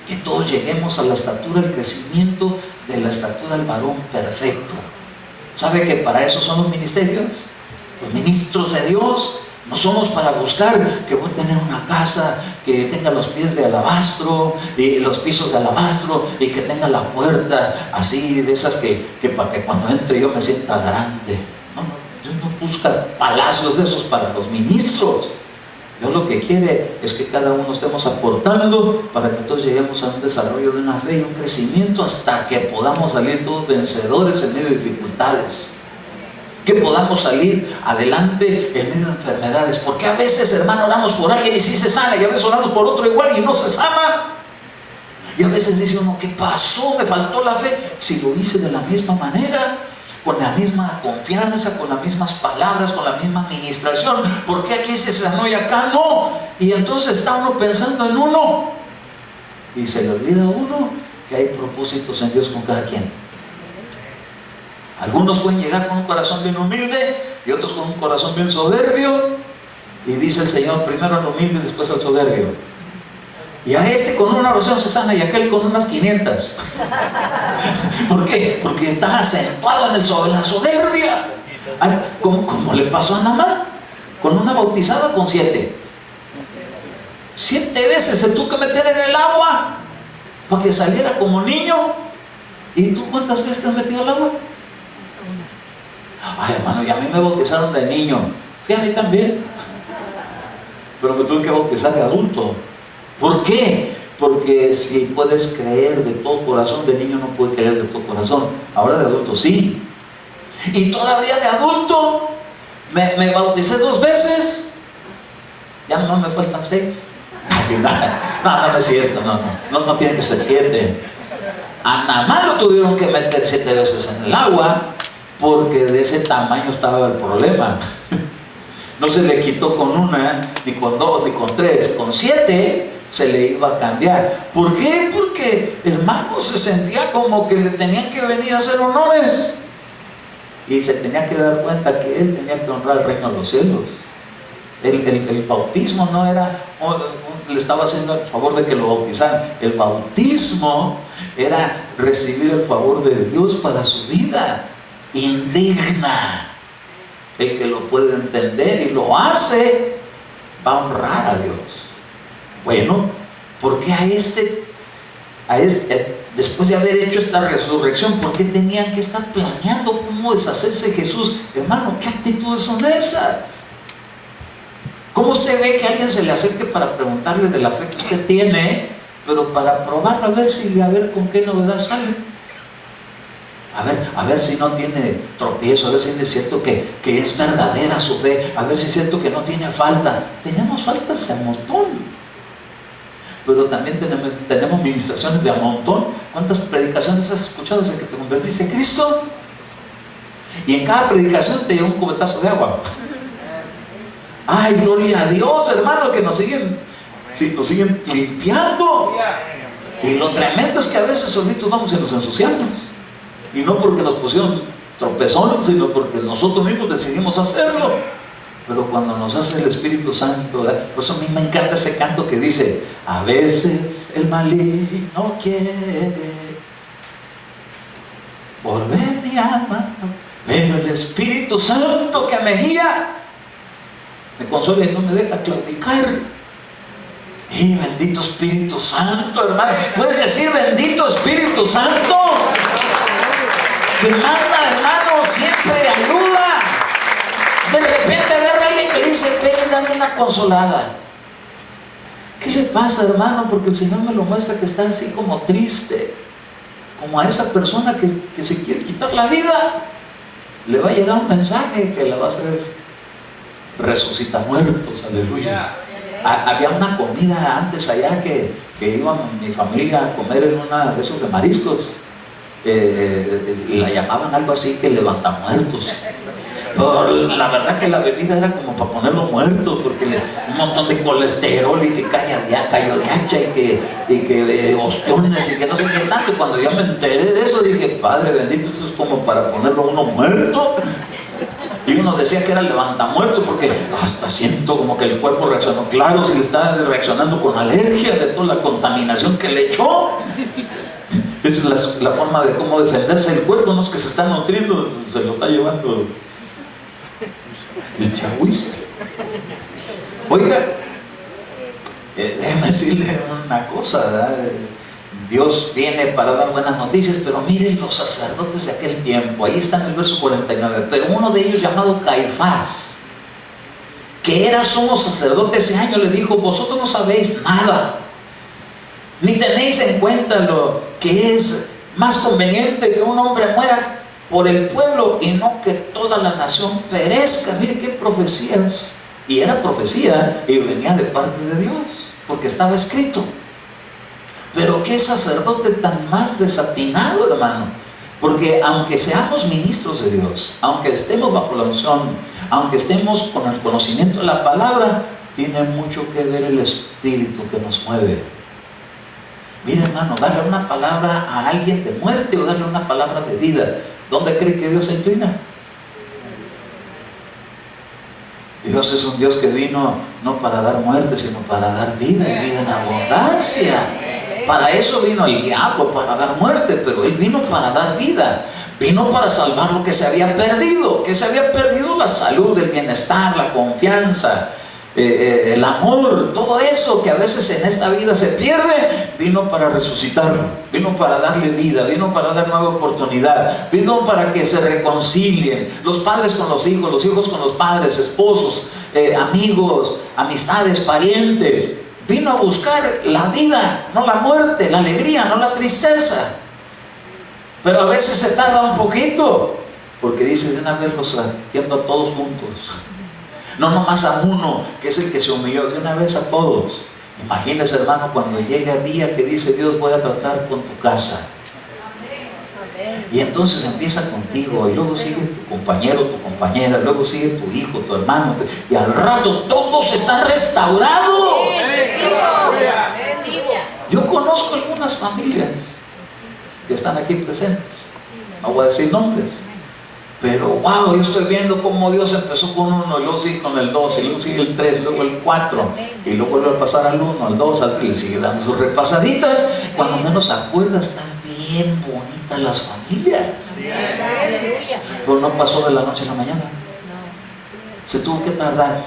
Que todos lleguemos a la estatura, al crecimiento de la estatura del varón perfecto. ¿Sabe que para eso son los ministerios? Los ministros de Dios. No somos para buscar que voy a tener una casa que tenga los pies de alabastro y los pisos de alabastro, y que tenga la puerta así de esas que para que cuando entre yo me sienta grande. No, Dios no busca palacios de esos para los ministros. Dios lo que quiere es que cada uno estemos aportando para que todos lleguemos a un desarrollo de una fe y un crecimiento hasta que podamos salir todos vencedores en medio de dificultades. Que podamos salir adelante en medio de enfermedades. Porque a veces, hermano, oramos por alguien y sí se sana, y a veces oramos por otro igual y no se sana. Y a veces dice uno: ¿qué pasó? Me faltó la fe. Si lo hice de la misma manera, con la misma confianza, con las mismas palabras, con la misma administración. ¿Por qué aquí se sanó y acá no? Y entonces está uno pensando en uno, y se le olvida a uno que hay propósitos en Dios con cada quien. Algunos pueden llegar con un corazón bien humilde y otros con un corazón bien soberbio, y dice el Señor: primero al humilde y después al soberbio. Y a este con una oración se sana y aquel con unas 500. ¿Por qué? Porque está acentuado en la soberbia. Como le pasó a Naamán, con una bautizada con 7. 7 veces se tuvo que meter en el agua para que saliera como niño. ¿Y tú cuántas veces te has metido al agua? Ay, hermano, y a mí me bautizaron de niño. Y a mí también. Pero me tuve que bautizar de adulto. ¿Por qué? Porque si puedes creer de todo corazón, de niño no puedes creer de todo corazón. Ahora de adulto sí. Y todavía de adulto me bauticé 2 veces. Ya no me faltan 6. No es cierto. No tiene que ser 7. A Naamán lo tuvieron que meter 7 veces en el agua, porque de ese tamaño estaba el problema. No se le quitó con 1, ni con 2, ni con 3. Con 7 se le iba a cambiar. ¿Por qué? Porque, hermano, se sentía como que le tenían que venir a hacer honores, y se tenía que dar cuenta que él tenía que honrar el reino de los cielos. El bautismo no era, le estaba haciendo el favor de que lo bautizaran. El bautismo era recibir el favor de Dios para su vida. Indigna. El que lo puede entender y lo hace va a honrar a Dios. Bueno, porque después de haber hecho esta resurrección, ¿por qué tenían que estar planeando cómo deshacerse de Jesús? Hermano, ¿qué actitudes son esas? ¿Cómo usted ve que alguien se le acerque para preguntarle de la fe que usted tiene, pero para probarlo, a ver con qué novedad sale? A ver si no tiene tropiezo, a ver si es cierto que es verdadera su fe, a ver si es cierto que no tiene falta. Tenemos faltas de a montón, pero también tenemos ministraciones de a montón. ¿Cuántas predicaciones has escuchado desde que te convertiste en Cristo? Y en cada predicación te lleva un cubetazo de agua. ¡Ay, gloria a Dios, hermano, que nos siguen limpiando! Y lo tremendo es que a veces solitos vamos y nos ensuciamos. Y no porque nos pusieron tropezón, sino porque nosotros mismos decidimos hacerlo. Pero cuando nos hace el Espíritu Santo, por eso a mí me encanta ese canto que dice: a veces el maligno quiere volver mi alma, pero el Espíritu Santo que me guía me consuela y no me deja claudicar. Y bendito Espíritu Santo, hermano. Puedes decir: bendito Espíritu Espíritu Santo, que manda, hermano, siempre ayuda. De repente agarra a alguien que le dice, ve, dame una consolada. ¿Qué le pasa, hermano? Porque el Señor me lo muestra que está así como triste, como a esa persona que se quiere quitar la vida. Le va a llegar un mensaje que la va a hacer resucita muertos, aleluya. Había una comida antes allá que iba mi familia a comer en una de esos de mariscos. La llamaban algo así que levantamuertos. Pero la verdad que la bebida era como para ponerlo muerto, porque un montón de colesterol y que callo de hacha y que ostiones y que no sé qué tanto. Y cuando ya me enteré de eso dije, Padre bendito, esto es como para ponerlo uno muerto. Y uno decía que era levantamuertos porque hasta siento como que el cuerpo reaccionó. Claro, si le está reaccionando con alergia de toda la contaminación que le echó. Esa es la forma de cómo defenderse el cuerpo, no es que se está nutriendo, se lo está llevando el chagüiz. Oiga, déjeme decirle una cosa, ¿verdad? Dios viene para dar buenas noticias, pero miren los sacerdotes de aquel tiempo, ahí está en el verso 49, pero uno de ellos llamado Caifás, que era sumo sacerdote ese año, le dijo, vosotros no sabéis nada, ni tenéis en cuenta lo que es más conveniente que un hombre muera por el pueblo y no que toda la nación perezca. Mire qué profecías, y era profecía y venía de parte de Dios, porque estaba escrito. Pero qué sacerdote tan más desatinado, hermano, porque aunque seamos ministros de Dios, aunque estemos bajo la unción, aunque estemos con el conocimiento de la palabra, tiene mucho que ver el Espíritu que nos mueve. Mire, hermano, darle una palabra a alguien de muerte o darle una palabra de vida, ¿dónde cree que Dios se inclina? Dios es un Dios que vino no para dar muerte, sino para dar vida y vida en abundancia. Para eso vino el diablo, para dar muerte, pero Él vino para dar vida. Vino para salvar lo que se había perdido. ¿Qué se había perdido? La salud, el bienestar, la confianza, el amor, todo eso que a veces en esta vida se pierde, vino para resucitarlo, vino para darle vida, vino para dar nueva oportunidad, vino para que se reconcilien los padres con los hijos con los padres, esposos, amigos, amistades, parientes. Vino a buscar la vida, no la muerte, la alegría, no la tristeza. Pero a veces se tarda un poquito, porque dice, de una vez los atiendo a todos juntos. No nomás a uno, que es el que se humilló, de una vez a todos. Imagínese, hermano, cuando llega el día que dice Dios, voy a tratar con tu casa. Y entonces empieza contigo, y luego sigue tu compañero, tu compañera, luego sigue tu hijo, tu hermano, y al rato todos están restaurados. Yo conozco algunas familias que están aquí presentes, no voy a decir nombres, pero wow, yo estoy viendo cómo Dios empezó con uno, y luego sigue con el 2, y luego sigue el 3, luego el 4, y luego vuelve a pasar al 1, al 2, al 3, y le sigue dando sus repasaditas. Cuando menos se acuerda, están bien bonitas las familias. Pero no pasó de la noche a la mañana, se tuvo que tardar.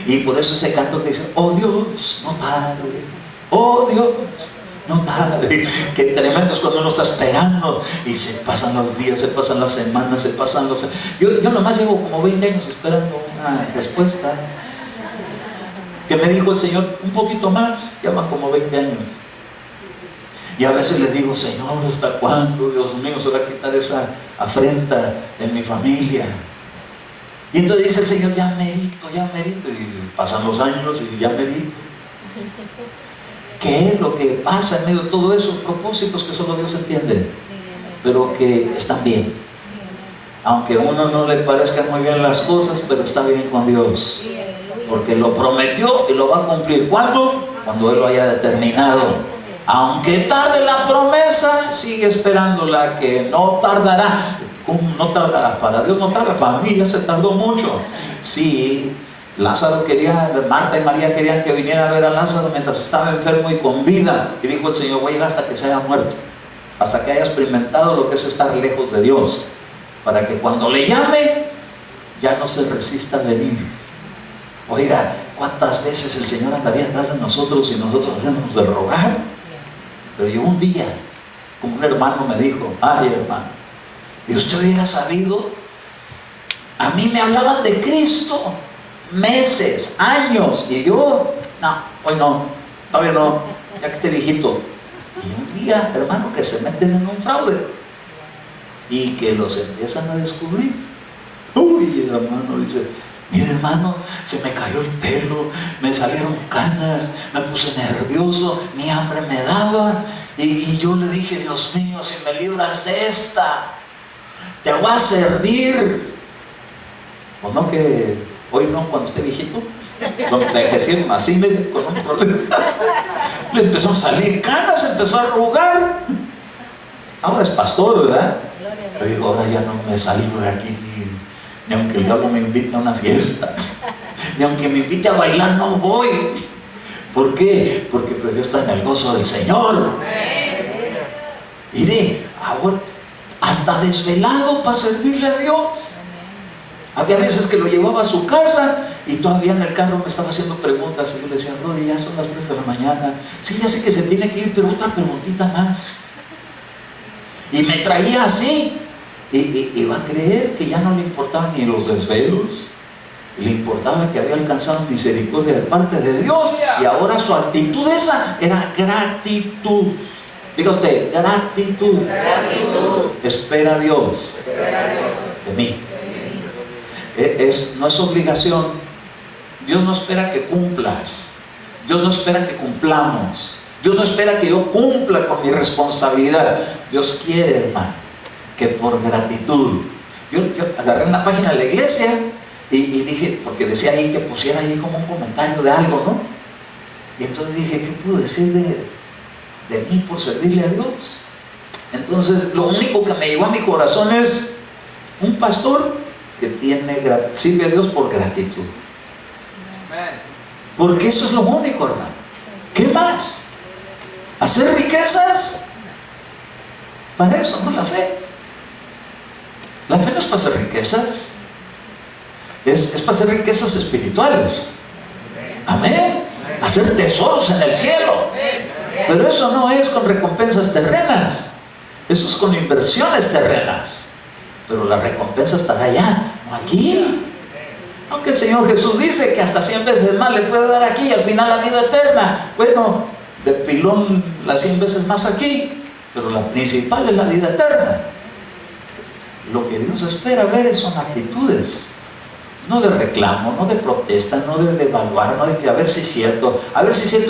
Y por eso ese canto que dice, oh Dios, no tardes, oh Dios, no tarde. Qué tremendo es cuando uno está esperando y se pasan los días, se pasan las semanas, se pasan los... Yo nomás llevo como 20 años esperando una respuesta que me dijo el Señor, un poquito más, ya van como 20 años. Y a veces le digo, Señor, ¿hasta cuándo, Dios mío, se va a quitar esa afrenta en mi familia? Y entonces dice el Señor, ya merito, y pasan los años y ya merito. ¿Qué es lo que pasa en medio de todo eso? Propósitos que solo Dios entiende, pero que están bien. Aunque a uno no le parezcan muy bien las cosas, pero está bien con Dios, porque lo prometió y lo va a cumplir. ¿Cuándo? Cuando Él lo haya determinado. Aunque tarde la promesa, sigue esperándola, que no tardará. ¿Cómo no tardará? Para Dios no tarda, para mí ya se tardó mucho. Sí, Lázaro quería, Marta y María querían que viniera a ver a Lázaro mientras estaba enfermo y con vida. Y dijo el Señor, voy a llegar hasta que se haya muerto, hasta que haya experimentado lo que es estar lejos de Dios, para que cuando le llame, ya no se resista a venir. Oiga, ¿cuántas veces el Señor andaría atrás de nosotros y nosotros hacemos de rogar? Pero llegó un día Como un hermano me dijo, ay hermano, y usted hubiera sabido, a mí me hablaban de Cristo meses, años, y yo, no, hoy no, todavía no, ya que esté viejito. Y un día, hermano, que se meten en un fraude y que los empiezan a descubrir. Uy, hermano, dice, mire hermano, se me cayó el pelo, me salieron canas, me puse nervioso, ni hambre me daba, y yo le dije, Dios mío, si me libras de esta, te voy a servir. ¿O no que hoy no, cuando esté viejito? Lo envejecieron así, mire, con un problema. Le empezó a salir canas, empezó a arrugar. Ahora es pastor, ¿verdad? Le digo, ahora ya no me salgo de aquí ni aunque el diablo me invite a una fiesta, ni aunque me invite a bailar, no voy. ¿Por qué? Porque prefiero estar en el gozo del Señor. Mire, ahora hasta desvelado para servirle a Dios. Había veces que lo llevaba a su casa y todavía en el carro me estaba haciendo preguntas y yo le decía, Brody, ya son las 3 de la mañana. Sí, ya sé que se tiene que ir, pero otra preguntita más. Y me traía así. Y va a creer que ya no le importaban ni los desvelos, le importaba que había alcanzado misericordia de parte de Dios, y ahora su actitud esa era gratitud. Diga usted, gratitud. Espera a Dios de mí. No es obligación. Dios no espera que cumplas, Dios no espera que cumplamos, Dios no espera que yo cumpla con mi responsabilidad. Dios quiere, hermano, que por gratitud. Yo agarré una página de la iglesia y dije, porque decía ahí que pusiera ahí como un comentario de algo, ¿no? Y entonces dije, ¿qué puedo decir de mí por servirle a Dios? Entonces lo único que me llegó a mi corazón es un pastor que sirve a Dios por gratitud. Porque eso es lo único, hermano. ¿Qué más? ¿Hacer riquezas? Para eso no es la fe. La fe no es para hacer riquezas, es para hacer riquezas espirituales. Amén. Hacer tesoros en el cielo. Pero eso no es con recompensas terrenas, eso es con inversiones terrenas. Pero la recompensa estará allá, no aquí. Aunque el Señor Jesús dice que hasta 100 veces más le puede dar aquí y al final la vida eterna. Bueno, de pilón las 100 veces más aquí, pero la principal es la vida eterna. Lo que Dios espera ver son actitudes, no de reclamo, no de protesta, no de devaluar, no de que a ver si es cierto,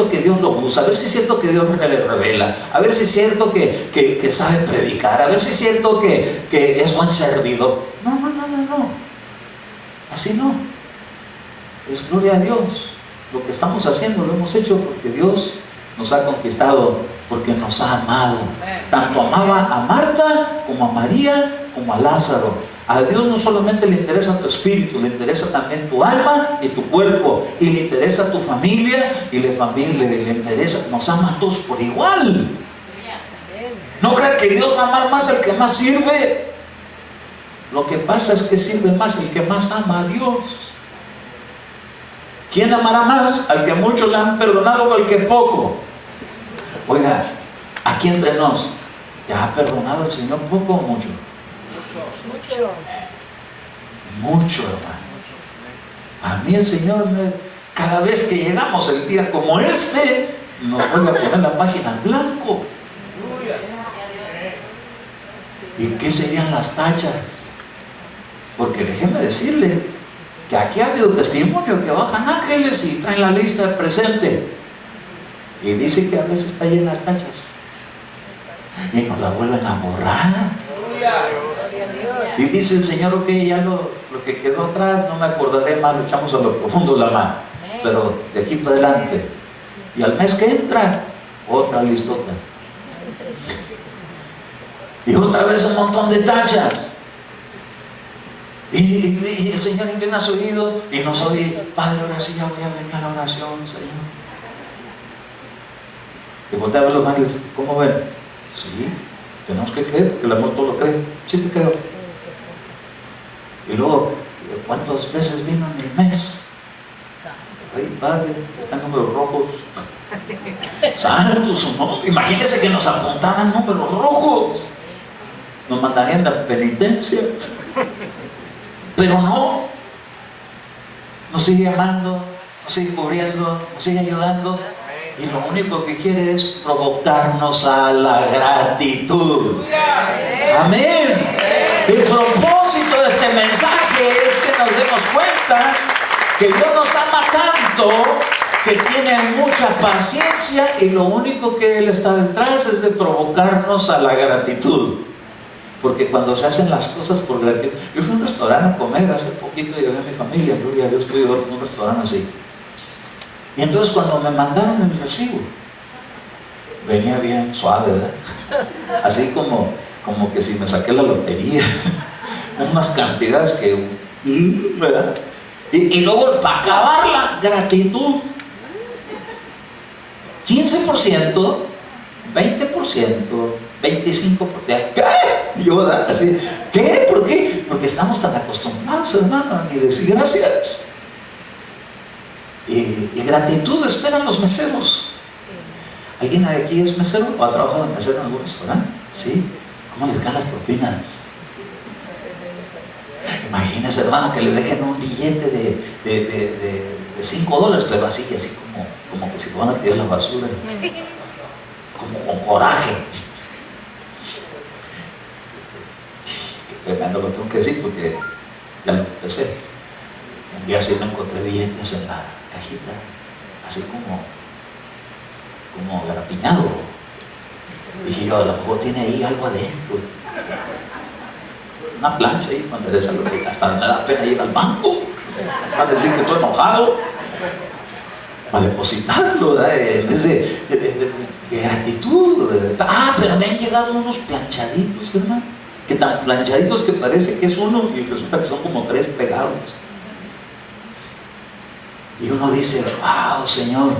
que Dios lo usa, a ver si es cierto que Dios le revela, a ver si es cierto que sabe predicar, a ver si es cierto que es buen servidor. No. Así no. Es gloria a Dios. Lo que estamos haciendo lo hemos hecho porque Dios nos ha conquistado, porque nos ha amado. Tanto amaba a Marta como a María como a Lázaro. A Dios no solamente le interesa tu espíritu, le interesa también tu alma y tu cuerpo, y le interesa tu familia y le interesa, nos ama a todos por igual. No crean que Dios va a amar más al que más sirve. Lo que pasa es que sirve más el que más ama a Dios. ¿Quién amará más? ¿Al que mucho le han perdonado o al que poco? Oiga, aquí entre nos, ¿te ha perdonado el Señor poco o mucho? Mucho, hermano. A mí el Señor, cada vez que llegamos el día como este, nos vuelve a poner la página en blanco. ¿Y qué serían las tachas? Porque déjeme decirle que aquí ha habido testimonio que bajan ángeles y traen la lista de presente y dice que a veces está llena de tachas y nos la vuelven a borrar. Y dice el Señor, ok, ya lo que quedó atrás no me acordaré más, lo echamos a lo profundo de la mano, pero de aquí para adelante. Y al mes que entra, otra listota y otra vez un montón de tachas. Y el Señor inclina su oído y nos oye, Padre, ahora sí ya voy a venir a la oración, Señor. Y voltea a ver los ángeles, ¿cómo ven? Sí, tenemos que creer, porque el amor todo lo cree. Sí te creo. Y luego, ¿cuántas veces vino en el mes? Ay, Padre, están números rojos. Santo su nombre. Imagínense que nos apuntaran números rojos. Nos mandarían de penitencia. Pero no. Nos sigue amando, nos sigue cubriendo, nos sigue ayudando. Y lo único que quiere es provocarnos a la gratitud. Amén. El propósito de este mensaje es que nos demos cuenta que Dios nos ama tanto, que tiene mucha paciencia, y lo único que Él está detrás es de provocarnos a la gratitud. Porque cuando se hacen las cosas por gratitud. Yo fui a un restaurante a comer hace poquito, llevé a mi familia, gloria a Dios, pude ir a un restaurante así. Y entonces cuando me mandaron el recibo, venía bien suave, ¿verdad? Así como que si me saqué la lotería, unas cantidades que, ¿verdad? Y luego para acabar la gratitud, 15%, 20%, 25%. ¿Qué? Yo, ¿verdad? Así, ¿qué? ¿Por qué? Porque estamos tan acostumbrados, hermano, a ni decir gracias. Y gratitud esperan los meseros. ¿Alguien de aquí es mesero o ha trabajado de mesero en algún restaurante? Sí. ¿Cómo les dan las propinas? Imagínense, hermano, que le dejen un billete de $5, pero así como que si lo van a tirar a la basura, como con coraje. Qué tremendo lo tengo que decir, porque ya lo empecé. Un día sí me encontré billetes en la cajita, así como garapiñado. Dije yo, a lo mejor tiene ahí algo adentro, una plancha ahí para enderezarlo, hasta me da pena ir al banco para decir que estoy enojado, para depositarlo, ¿verdad? En vez de gratitud. Pero me han llegado unos planchaditos, hermano, que tan planchaditos que parece que es uno y resulta que son como 3 pegados. Y uno dice, wow, Señor,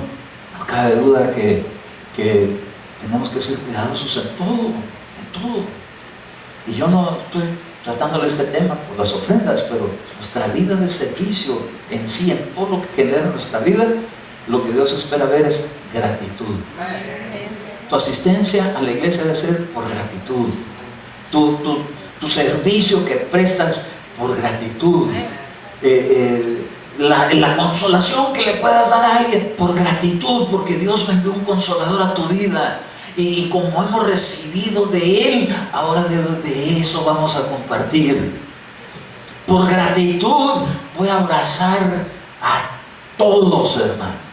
no cabe duda que tenemos que ser cuidadosos en todo. Y yo no estoy tratándole este tema por las ofrendas, pero nuestra vida de servicio en sí, en todo lo que genera nuestra vida, lo que Dios espera ver es gratitud. Tu asistencia a la iglesia debe ser por gratitud. Tu servicio que prestas por gratitud. La consolación que le puedas dar a alguien por gratitud, porque Dios me envió un consolador a tu vida, y como hemos recibido de Él, ahora de eso vamos a compartir. Por gratitud voy a abrazar a todos, hermano.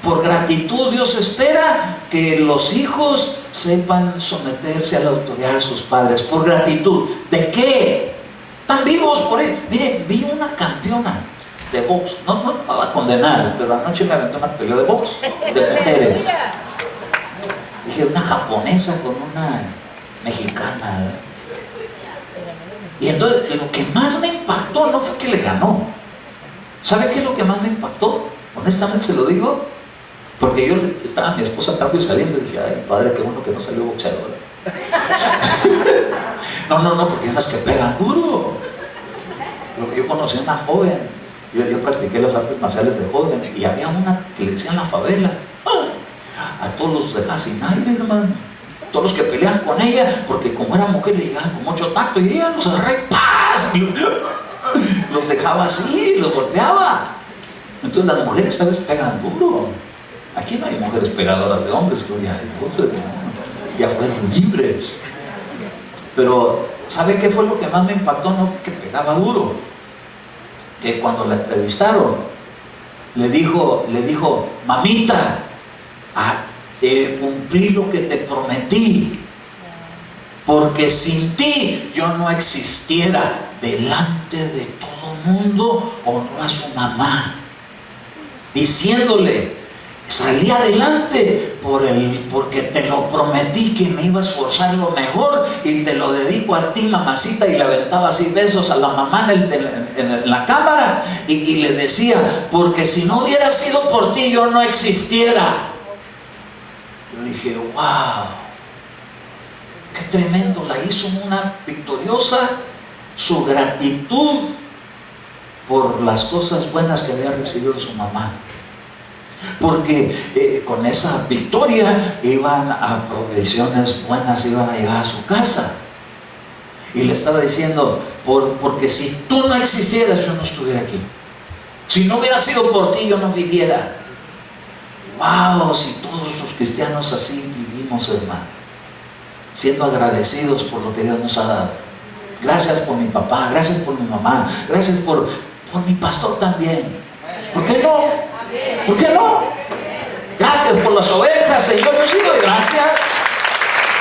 Por gratitud Dios espera que los hijos sepan someterse a la autoridad de sus padres. Por gratitud. ¿De qué? Están vivos por ahí. Mire, vi una campeona de box, no me va a condenar, pero anoche me aventé una pelea de box de mujeres. Dije, una japonesa con una mexicana, ¿eh? Y entonces lo que más me impactó no fue que le ganó. ¿Sabe qué es lo que más me impactó? Honestamente se lo digo, porque yo estaba mi esposa atrás y saliendo y dije, ay padre, qué bueno que no salió boxeadora. No, porque hay unas que pegan duro. Yo conocí a una joven. Yo practiqué las artes marciales de joven, y había una que le decían la favela. A todos los dejaba sin aire, hermano. Todos los que peleaban con ella, porque como era mujer le llegaban con mucho tacto, y ella los agarraba y ¡paz! Los dejaba así, los golpeaba. Entonces las mujeres, ¿sabes? Pegan duro. Aquí no hay mujeres pegadoras de hombres, gloria a Dios, hermano. Ya fueron libres. Pero, ¿sabe qué fue lo que más me impactó? No fue que pegaba duro. Que cuando la entrevistaron, le dijo, mamita, cumplí lo que te prometí, porque sin ti yo no existiera. Delante de todo mundo honró a su mamá, diciéndole, salí adelante porque te lo prometí, que me iba a esforzar lo mejor, y te lo dedico a ti, mamacita. Y le aventaba así besos a la mamá en la cámara, y le decía, porque si no hubiera sido por ti yo no existiera. Yo dije, wow, qué tremendo, la hizo una victoriosa. Su gratitud por las cosas buenas que había recibido de su mamá. Porque con esa victoria iban a provisiones buenas, iban a llegar a su casa. Y le estaba diciendo, porque si tú no existieras, yo no estuviera aquí. Si no hubiera sido por ti, yo no viviera. Wow, si todos los cristianos así vivimos, hermano, siendo agradecidos por lo que Dios nos ha dado. Gracias por mi papá, gracias por mi mamá, gracias por mi pastor también. ¿Por qué no? ¿Por qué no? Gracias por las ovejas, Señor. Yo sí doy gracias.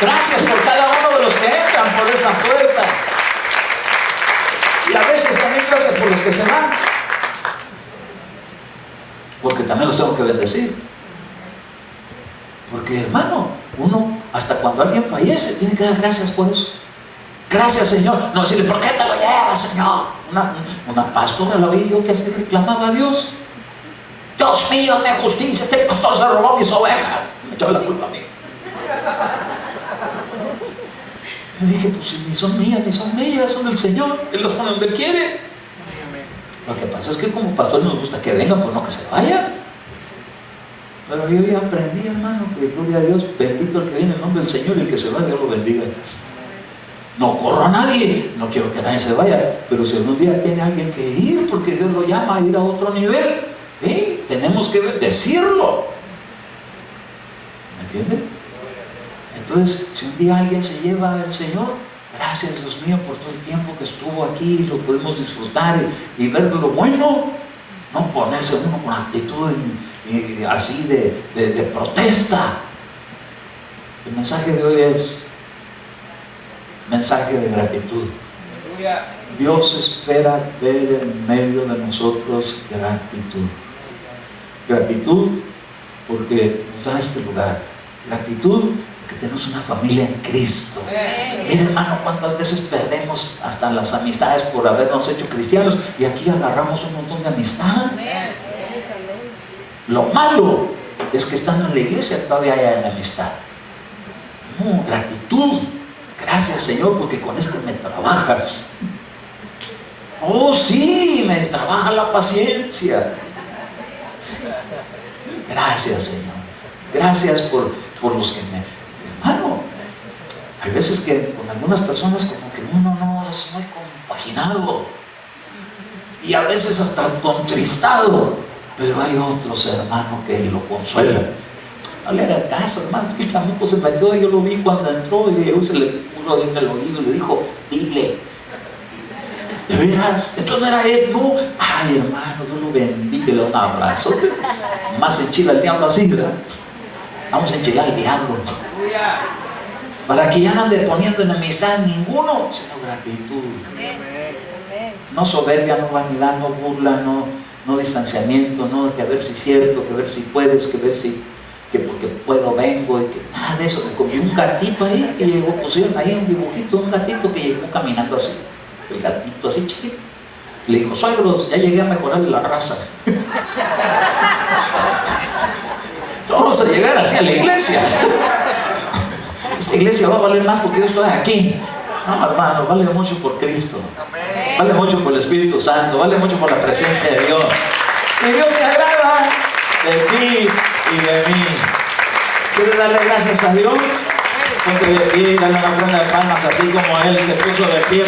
Gracias por cada uno de los que entran por esa puerta. Y a veces también gracias por los que se van. Porque también los tengo que bendecir. Porque, hermano, uno hasta cuando alguien fallece tiene que dar gracias por eso. Gracias, Señor. No decirle, ¿por qué te lo llevas, Señor? Una pastora la vi yo que así reclamaba a Dios. Dios mío, de justicia, este pastor se robó mis ovejas. Me echaba la culpa a mí. Le dije, pues si ni son mías, ni son de ellas, son del Señor. Él las pone donde Él quiere. Lo que pasa es que como pastor nos gusta que vengan, pues no que se vayan. Pero yo ya aprendí, hermano, que gloria a Dios, bendito el que viene en nombre del Señor, y el que se va, Dios lo bendiga. No corro a nadie, no quiero que nadie se vaya, pero si algún día tiene alguien que ir, porque Dios lo llama a ir a otro nivel, tenemos que decirlo. ¿Me entienden? Entonces, si un día alguien se lleva al Señor, gracias Dios mío por todo el tiempo que estuvo aquí, lo pudimos disfrutar y ver lo bueno, no ponerse uno con actitud así de protesta. El mensaje de hoy es mensaje de gratitud. Dios espera ver en medio de nosotros gratitud. Gratitud porque nos da este lugar. Gratitud porque tenemos una familia en Cristo. Mira, hermano, cuántas veces perdemos hasta las amistades por habernos hecho cristianos, y aquí agarramos un montón de amistad. Lo malo es que estando en la iglesia todavía hay amistad. No, gratitud. Gracias, Señor, porque con este me trabajas. Oh, sí, me trabaja la paciencia. Gracias, Señor. Gracias por los que me... Hermano, hay veces que con algunas personas como que uno no es muy compaginado. Y a veces hasta contristado. Pero hay otros hermanos que lo consuelan. No le haga caso, hermano, es que el chamuco se metió, yo lo vi cuando entró y luego se le puso en el oído y le dijo, dile. ¿De veras? Entonces no era él, no. Ay, hermano, Dios lo bendiga, le da un abrazo. Más enchila el diablo así, ¿verdad? Vamos a enchilar al diablo. Para que ya no ande poniendo enemistad ninguno, sino gratitud. No soberbia, no vanidad, no burla, no distanciamiento, no que a ver si es cierto, que a ver si puedes, que a ver si... que porque puedo vengo, y que nada de eso. Y un gatito ahí que llegó, pusieron ahí un dibujito, un gatito que llegó caminando así, el gatito así chiquito. Le dijo, suegros, ya llegué a mejorarle la raza. Vamos a llegar así a la iglesia. Esta iglesia va a valer más porque yo estoy aquí. No, hermano, vale mucho por Cristo. Vale mucho por el Espíritu Santo, vale mucho por la presencia de Dios. Y Dios se agrada de ti y de mí. ¿Quieres darle gracias a Dios? Ponte de pie y dale una ronda de palmas así como Él se puso de pie.